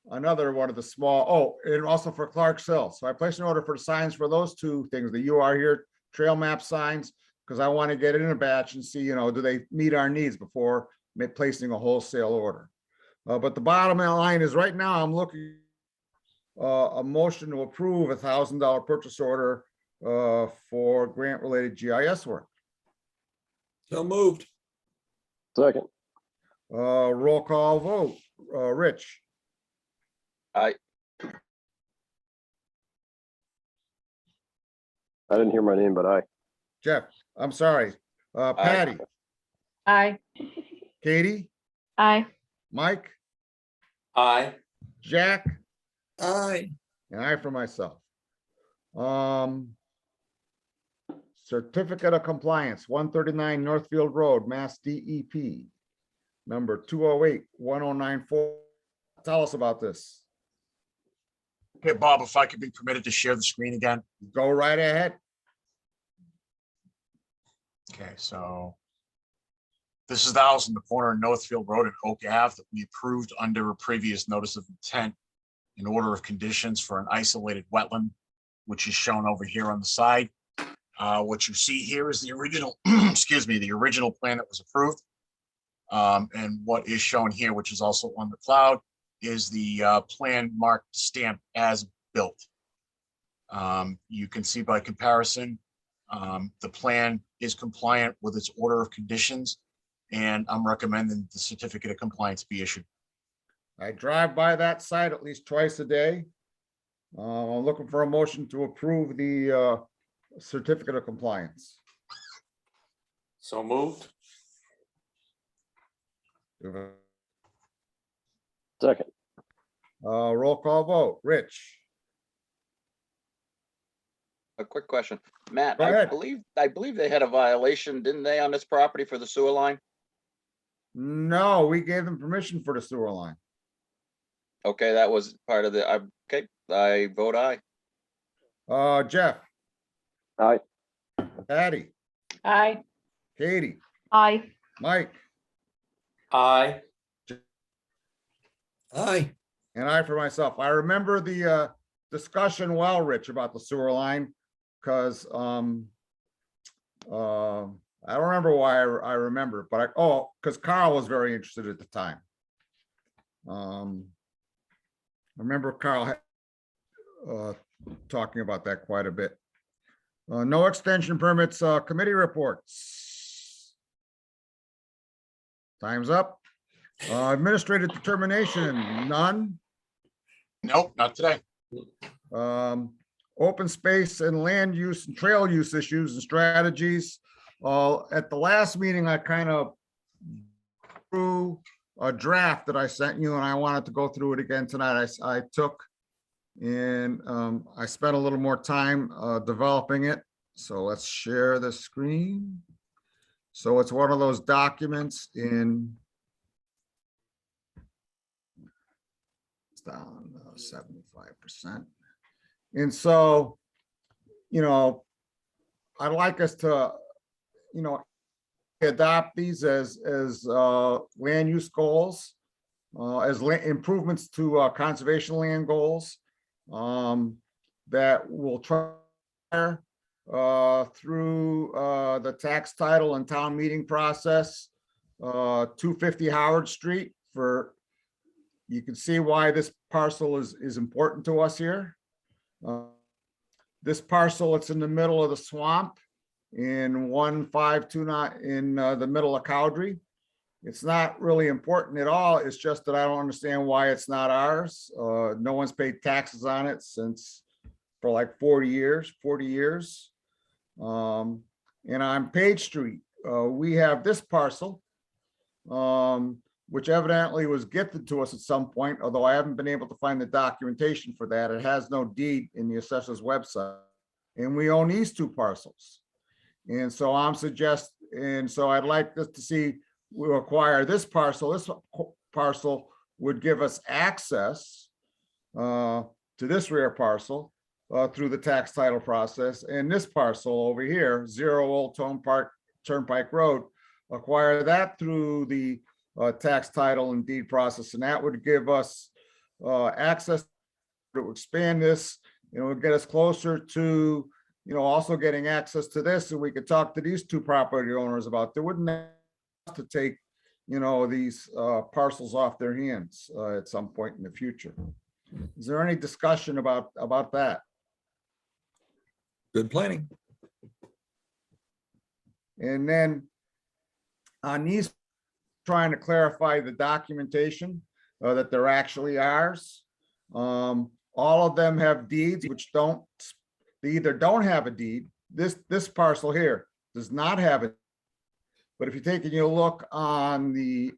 another one of the small, and also for Clark's Hill. So I placed an order for signs for those two things, the "You Are Here" trail map signs, because I want to get it in a batch and see, do they meet our needs before placing a wholesale order. But the bottom line is right now I'm looking a motion to approve $1,000 purchase order for grant-related GIS work. So moved. Second. Roll call vote. Rich, I didn't hear my name, but aye. Jeff, I'm sorry. Patty, Aye. Katie, Aye. Mike, Aye. Jack, Aye. and I for myself. Certificate of Compliance, 139 Northfield Road, Mass DEP, number 208-1094. Tell us about this. Okay, Bob, if I could be permitted to share the screen again. Go right ahead. Okay, so this is the house in the corner of Northfield Road and Oak Ave that we approved under a previous notice of intent in order of conditions for an isolated wetland, which is shown over here on the side. What you see here is the original, excuse me, the original plan that was approved. And what is shown here, which is also on the cloud, is the plan marked stamped as built. You can see by comparison, the plan is compliant with its order of conditions, and I'm recommending the certificate of compliance be issued. I drive by that site at least twice a day. I'm looking for a motion to approve the certificate of compliance. So moved. Second. Roll call vote. Rich, A quick question. Matt, Go I ahead. believe they had a violation, didn't they, on this property for the sewer line? no, we gave them permission for the sewer line. Okay, that was part of the, okay, I vote aye. Jeff, Aye. Patty, Aye. Katie, Aye. Mike, Aye. Aye. and I for myself. I remember the discussion well, Rich, about the sewer line, because I don't remember why I remember it, but because Carl was very interested at the time. I remember Carl talking about that quite a bit. No extension permits, committee reports. Time's up. Administrative determination, none. Nope, not today. Open space and land use and trail use issues and strategies. At the last meeting, I kind of threw a draft that I sent you, and I wanted to go through it again tonight. I took and I spent a little more time developing it. So let's share the screen. So it's one of those documents in it's down 75%. And so, I'd like us to, adopt these as land use goals, as improvements to conservation land goals that will try through the tax title and town meeting process, 250 Howard Street you can see why this parcel is important to us here. This parcel, it's in the middle of the swamp. in 1529 in the middle of Cowdrey. It's not really important at all. It's just that I don't understand why it's not ours. No one's paid taxes on it since for like 40 years. And on Page Street, we have this parcel, which evidently was gifted to us at some point, although I haven't been able to find the documentation for that. It has no deed in the assessor's website. And we own these two parcels. And so I'd like this to see, we'll acquire this parcel. This parcel would give us access to this rear parcel through the tax title process. And this parcel over here, 0 Old Turnpike Road, acquire that through the tax title and deed process. And that would give us access to expand this, you know, get us closer to, you know, also getting access to this. And we could talk to these two property owners about, they wouldn't have to take, you know, these parcels off their hands at some point in the future. Is there any discussion about that? Good planning. And then on these, trying to clarify the documentation that they're actually ours. All of them have deeds which they either don't have a deed. This parcel here does not have it. But if you're taking a look on the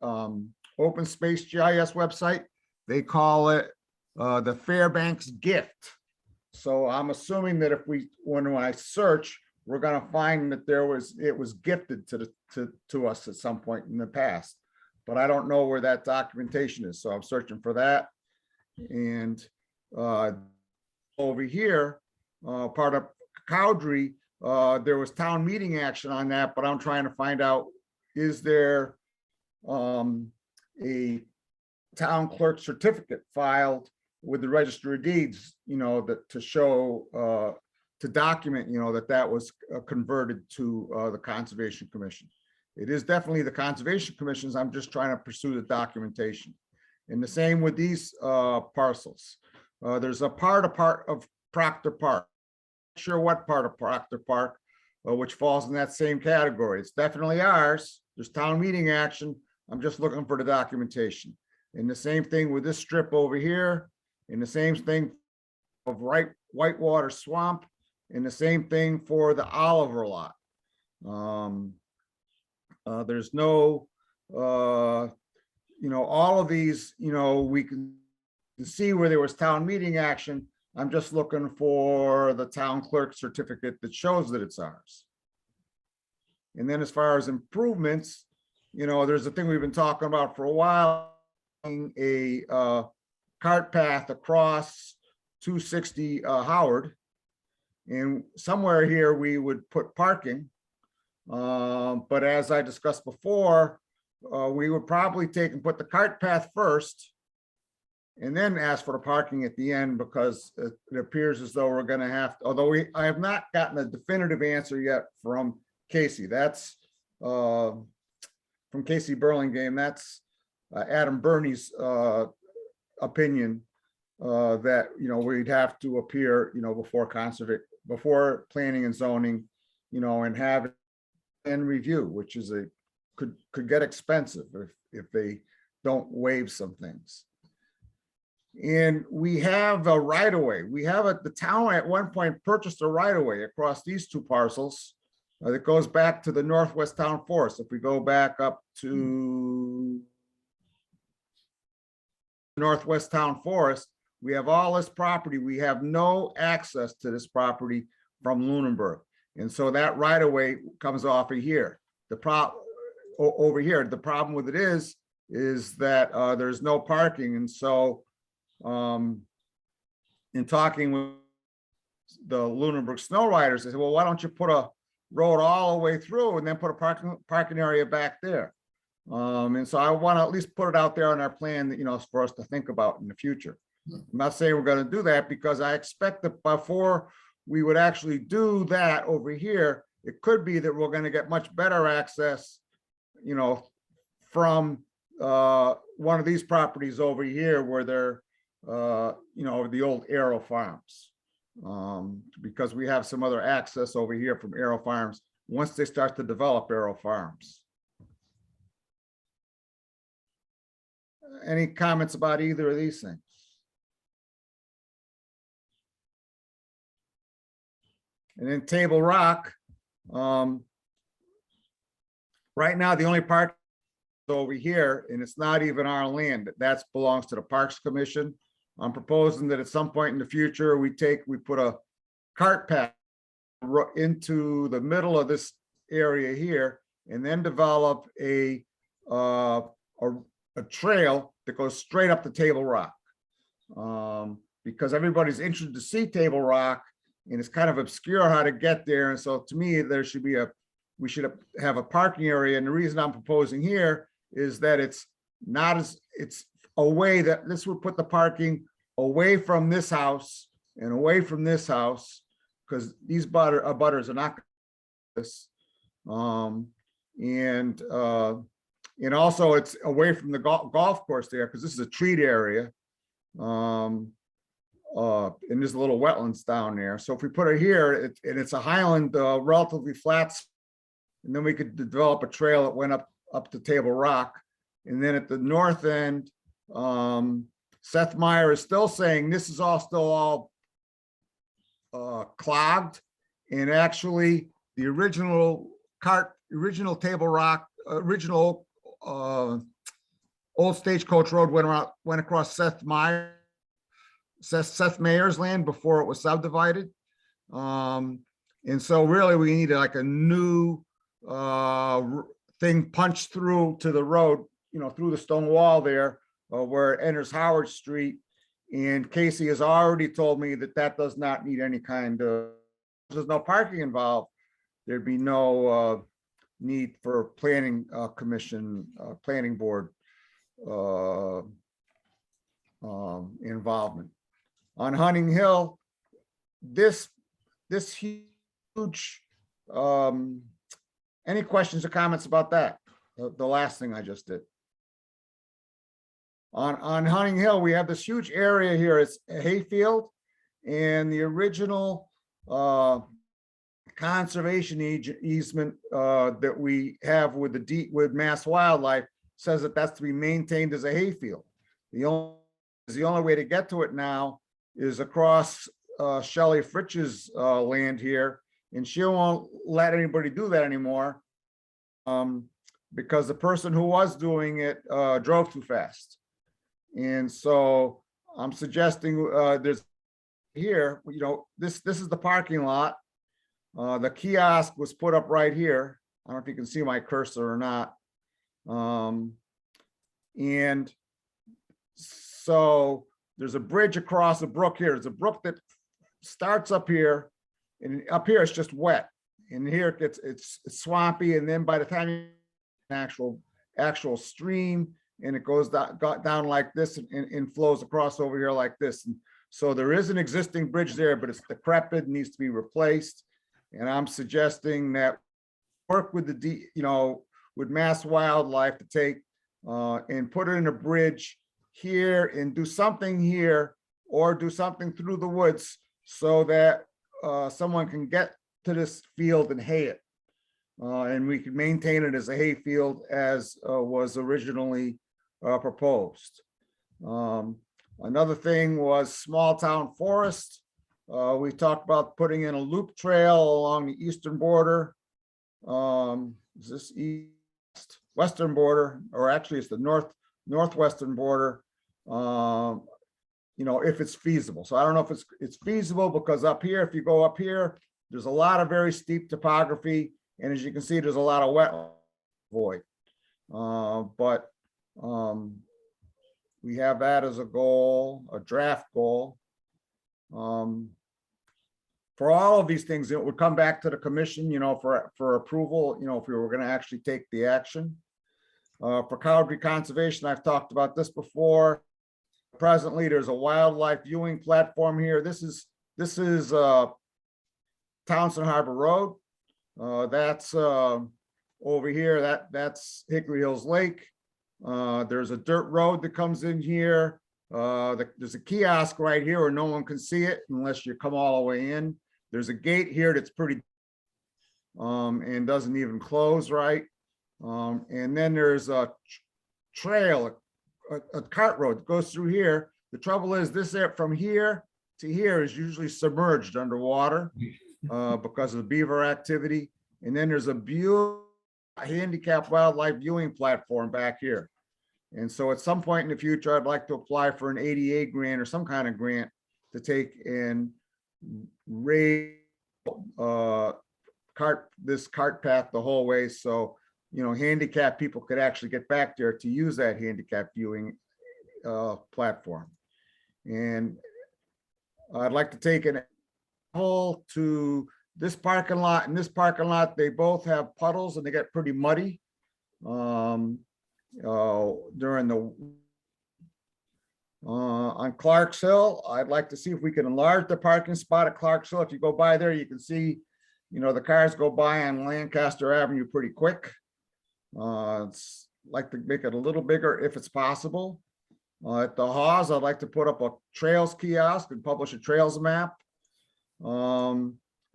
Open Space GIS website, they call it the Fairbanks gift. So I'm assuming that if when I search, we're going to find that it was gifted to us at some point in the past, but I don't know where that documentation is. So I'm searching for that. And over here, part of Cowdrey, there was town meeting action on that, but I'm trying to find out, is there a town clerk certificate filed with the Register of Deeds, you know, that to show, to document, you know, that was converted to the Conservation Commission. It is definitely the Conservation Commission's. I'm just trying to pursue the documentation. And the same with these parcels. There's a part of Proctor Park. Not sure what part of Proctor Park, which falls in that same category. It's definitely ours. There's town meeting action. I'm just looking for the documentation. And the same thing with this strip over here, and the same thing of Whitewater Swamp, and the same thing for the Oliver lot. There's no, you know, all of these, you know, we can see where there was town meeting action. I'm just looking for the town clerk certificate that shows that it's ours. And then as far as improvements, you know, there's a thing we've been talking about for a while, a cart path across 260 Howard. And somewhere here we would put parking. But as I discussed before, we would probably take and put the cart path first and then ask for the parking at the end, because it appears as though we're going to have to, although I have not gotten a definitive answer yet from Casey. That's from Casey Burlingame. That's Adam Burney's opinion that, you know, we'd have to appear, you know, before planning and zoning, you know, and have it in review, which is could get expensive if they don't waive some things. And we have a right of way. The town at one point purchased a right of way across these two parcels that goes back to the Northwest Town Forest. If we go back up to Northwest Town Forest, we have all this property. We have no access to this property from Lunenburg. And so that right of way comes off of here. Over here, the problem with it is that there's no parking. And so in talking with the Lunenburg Snow Riders, they said, well, why don't you put a road all the way through and then put a parking area back there? And so I want to at least put it out there on our plan that, you know, for us to think about in the future. I'm not saying we're going to do that, because I expect that before we would actually do that over here, it could be that we're going to get much better access, you know, from one of these properties over here where they're, you know, the old Arrow Farms, because we have some other access over here from Arrow Farms once they start to develop Arrow Farms. Any comments about either of these things? And then Table Rock, right now, the only part over here, and it's not even our land, that belongs to the Parks Commission. I'm proposing that at some point in the future, we put a cart path into the middle of this area here, and then develop a trail that goes straight up to Table Rock. Because everybody's interested to see Table Rock, and it's kind of obscure how to get there. And so to me, we should have a parking area. And the reason I'm proposing here is that it's a way that this would put the parking away from this house and away from this house, because these butters are not this. And also it's away from the golf course there, because this is a treat area. And there's a little wetlands down there. So if we put it here, and it's a highland, relatively flat, and then we could develop a trail that went up to Table Rock. And then at the north end, Seth Meyer is still saying this is still all clogged. And actually, the original Table Rock, original old Stagecoach Road went across Seth Meyer's land before it was subdivided. And so really we need like a new thing punched through to the road, through the stone wall there, where it enters Howard Street. And Casey has already told me that does not need any kind of, there's no parking involved. There'd be no need for planning commission, planning board involvement. On Hunting Hill, this huge, any questions or comments about that? The last thing I just did. On Hunting Hill, we have this huge area here. It's a hayfield, and the original conservation easement that we have with Mass Wildlife says that that's to be maintained as a hayfield. The only way to get to it now is across Shelley Fritch's land here, and she won't let anybody do that anymore because the person who was doing it drove too fast. And so I'm suggesting there's here, this is the parking lot. The kiosk was put up right here. I don't know if you can see my cursor or not. And so there's a bridge across the brook here. There's a brook that starts up here, and up here it's just wet. And here it's swampy, and then by the time you actual stream, and it goes down like this and flows across over here like this. And so there is an existing bridge there, but it's decrepit, needs to be replaced. And I'm suggesting that work with with Mass Wildlife to take and put it in a bridge here and do something here, or do something through the woods so that someone can get to this field and hay it. And we can maintain it as a hay field as was originally proposed. Another thing was small town forest. We talked about putting in a loop trail along the eastern border. Is this east? Western border, or actually it's the northwestern border. If it's feasible. So I don't know if it's feasible, because up here, if you go up here, there's a lot of very steep topography. And as you can see, there's a lot of wet void. But we have that as a goal, a draft goal. For all of these things, it would come back to the commission, for approval, if we were going to actually take the action. For cowardly conservation, I've talked about this before. Presently, there's a wildlife viewing platform here. This is Townsend Harbor Road. That's over here. That's Hickory Hills Lake. There's a dirt road that comes in here. There's a kiosk right here where no one can see it unless you come all the way in. There's a gate here that's pretty. and doesn't even close right. And then there's a trail, a cart road that goes through here. The trouble is this from here to here is usually submerged underwater because of the beaver activity. And then there's a beautiful handicap wildlife viewing platform back here. And so at some point in the future, I'd like to apply for an ADA grant or some kind of grant to take and raise this cart path the whole way. So, you know, handicapped people could actually get back there to use that handicap viewing platform. And I'd like to take an example to this parking lot. In this parking lot, they both have puddles and they get pretty muddy during the on Clark's Hill. I'd like to see if we can enlarge the parking spot at Clark's Hill. If you go by there, you can see, you know, the cars go by on Lancaster Avenue pretty quick. It's like to make it a little bigger if it's possible. At the Hawes, I'd like to put up a trails kiosk and publish a trails map.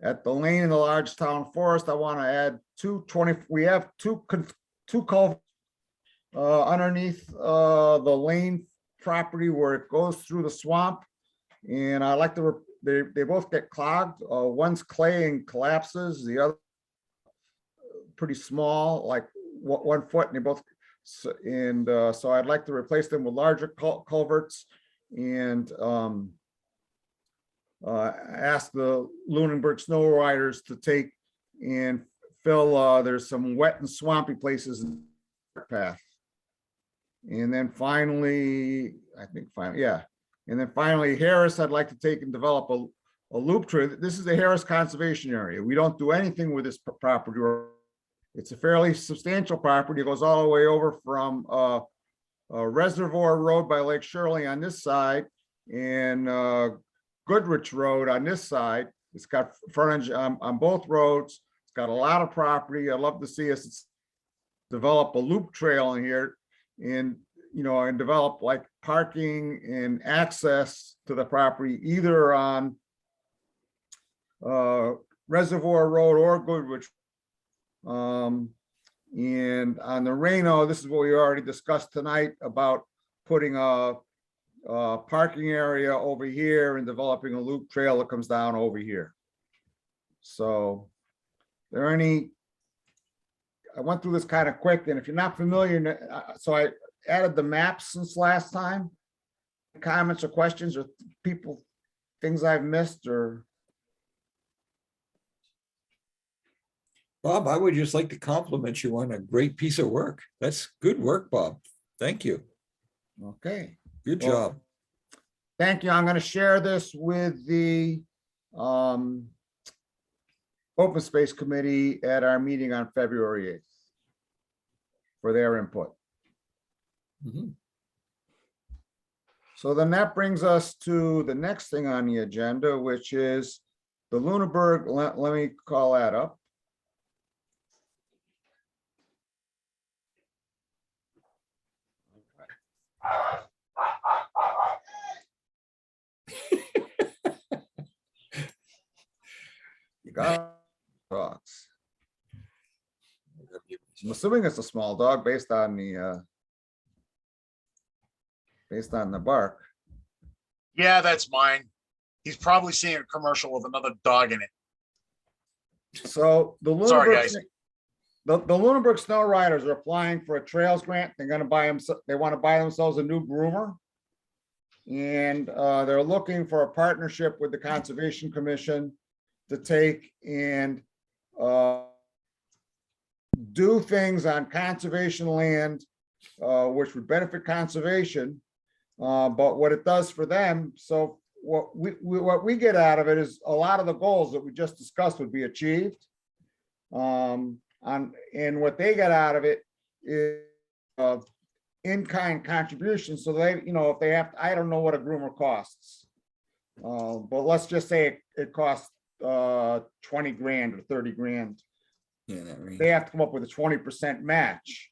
At the Lane in the Large Town Forest, I want to add we have two culverts underneath the Lane property where it goes through the swamp. And I like to, they both get clogged. One's clay and collapses, the other pretty small, like 1 foot, and they both, so I'd like to replace them with larger culverts and ask the Lunenburg snow riders to take and fill, there's some wet and swampy places in the path. And then finally, and then finally Harris, I'd like to take and develop a loop trail. This is the Harris Conservation Area. We don't do anything with this property. It's a fairly substantial property. It goes all the way over from Reservoir Road by Lake Shirley on this side and Goodrich Road on this side. It's got frontage on both roads. It's got a lot of property. I'd love to see us develop a loop trail in here and, you know, and develop like parking and access to the property either on Reservoir Road or Goodrich. And on the Reno, this is what we already discussed tonight about putting a parking area over here and developing a loop trail that comes down over here. So there any, I went through this kind of quick, and if you're not familiar, so I added the maps since last time. Comments or questions or people, things I've missed or? Bob, I would just like to compliment you on a great piece of work. That's good work, Bob. Thank you. Okay. Good Well, job. thank you. I'm going to share this with the Open Space Committee at our meeting on February 8th for their input. Mhm. So then that brings us to the next thing on the agenda, which is the Lunenburg, let me call that up. You got dogs. I'm assuming it's a small dog based on the bark. Yeah, that's mine. He's probably seeing a commercial with another dog in it. So the Sorry, Lunenburg, guys. the Lunenburg Snow Riders are applying for a trails grant. They're going to buy them. They want to buy themselves a new groomer, and they're looking for a partnership with the Conservation Commission to take and do things on conservation land, which would benefit conservation. But what it does for them, so what we get out of it is a lot of the goals that we just discussed would be achieved. And what they get out of it is in-kind contributions. So they, you know, if they have, I don't know what a groomer costs, but let's just say it costs 20 grand or 30 grand. Yeah, that range. They have to come up with a 20% match.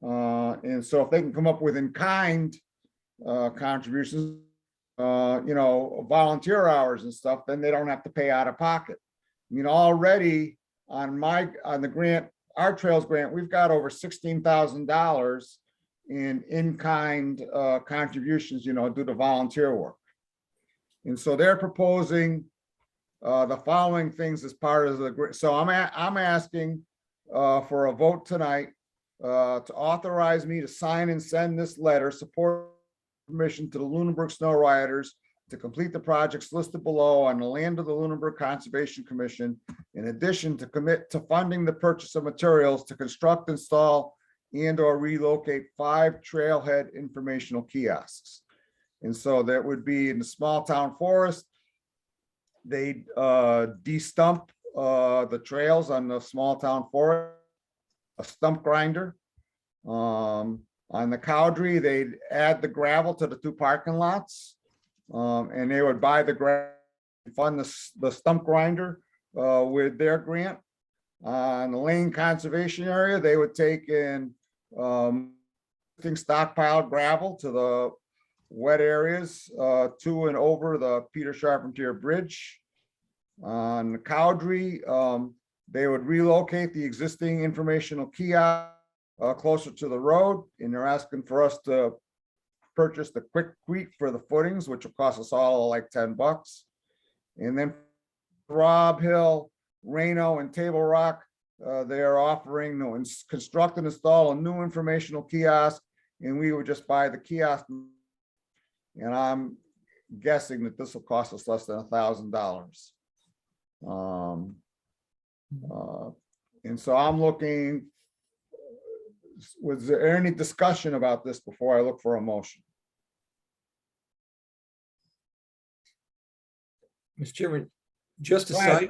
And so if they can come up with in-kind contributions, you know, volunteer hours and stuff, then they don't have to pay out of pocket. I mean, already on the grant, our trails grant, we've got over $16,000 in-kind contributions, due to volunteer work. And so they're proposing the following things as part of the, so I'm asking for a vote tonight to authorize me to sign and send this letter, support permission to the Lunenburg Snow Riders to complete the projects listed below on the land of the Lunenburg Conservation Commission, in addition to commit to funding the purchase of materials to construct, install, and or relocate 5 trailhead informational kiosks. And so that would be in the small town forest. They de-stump the trails on the small town forest, a stump grinder. On the Cowdrey, they'd add the gravel to the 2 parking lots. And they would buy the gravel, fund the stump grinder with their grant. On the Lane Conservation Area, they would take in stockpiled gravel to the wet areas to and over the Peter Charpentier Bridge. On the Cowdrey, they would relocate the existing informational kiosk closer to the road, and they're asking for us to purchase the quickcrete for the footings, which will cost us all like $10. And then Rob Hill, Reno, and Table Rock, they are offering to construct and install a new informational kiosk, and we would just buy the kiosk. And I'm guessing that this will cost us less than $1,000. And so I'm looking, was there any discussion about this before I look for a motion? Mr. Chairman, just a Go ahead.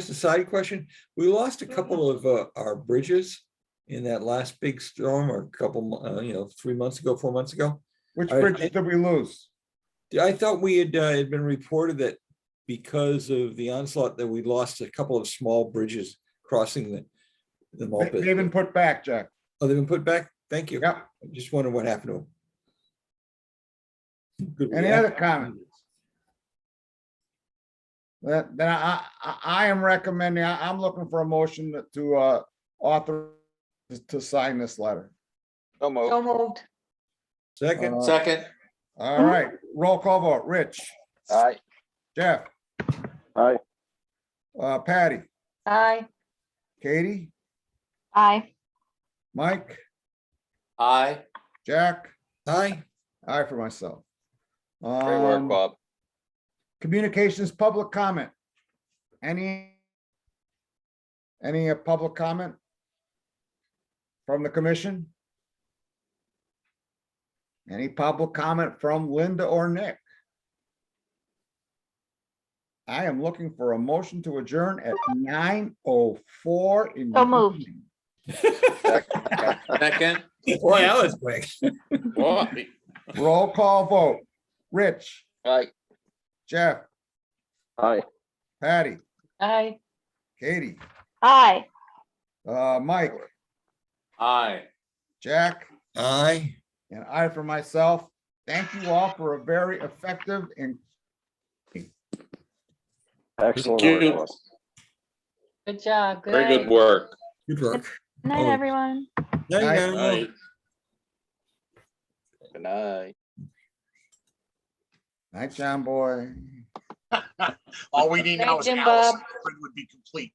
side question. We lost a couple of our bridges in that last big storm, or a couple, 3 months ago, 4 months ago. Which bridges did we lose? I thought we had been reported that because of the onslaught that we lost a couple of small bridges crossing the They've been put back, Jack. Oh, they've been put back? Thank you. Yeah. I just wondered what happened to them. Good Any other comments? Then I am recommending, I'm looking for a motion to author to sign this letter. So moved. Second. Second. All right, roll call vote. Rich, Aye. Jeff, Aye. Patty, Aye. Katie, Aye. Mike, Aye. Jack, Aye. aye for myself. Great work, Bob. Communications, public comment. Any public comment from the commission? Any public comment from Linda or Nick? I am looking for a motion to adjourn at 9:04 in the So moved. evening. Second. Boy, that was quick. Boy. Roll call vote. Rich, Aye. Jeff, Aye. Patty, Aye. Katie, Aye. Mike, Aye. Jack, Aye. and I for myself. Thank you all for a very effective and Excellent Thank you. work, Ross. Good job. Good Very night. good work. Good work. Good night, Oh. everyone. Night, Night. now. Aye. Good night. night, John boy. All we need now Thank is you, Alice, Bob. and the grid would be complete.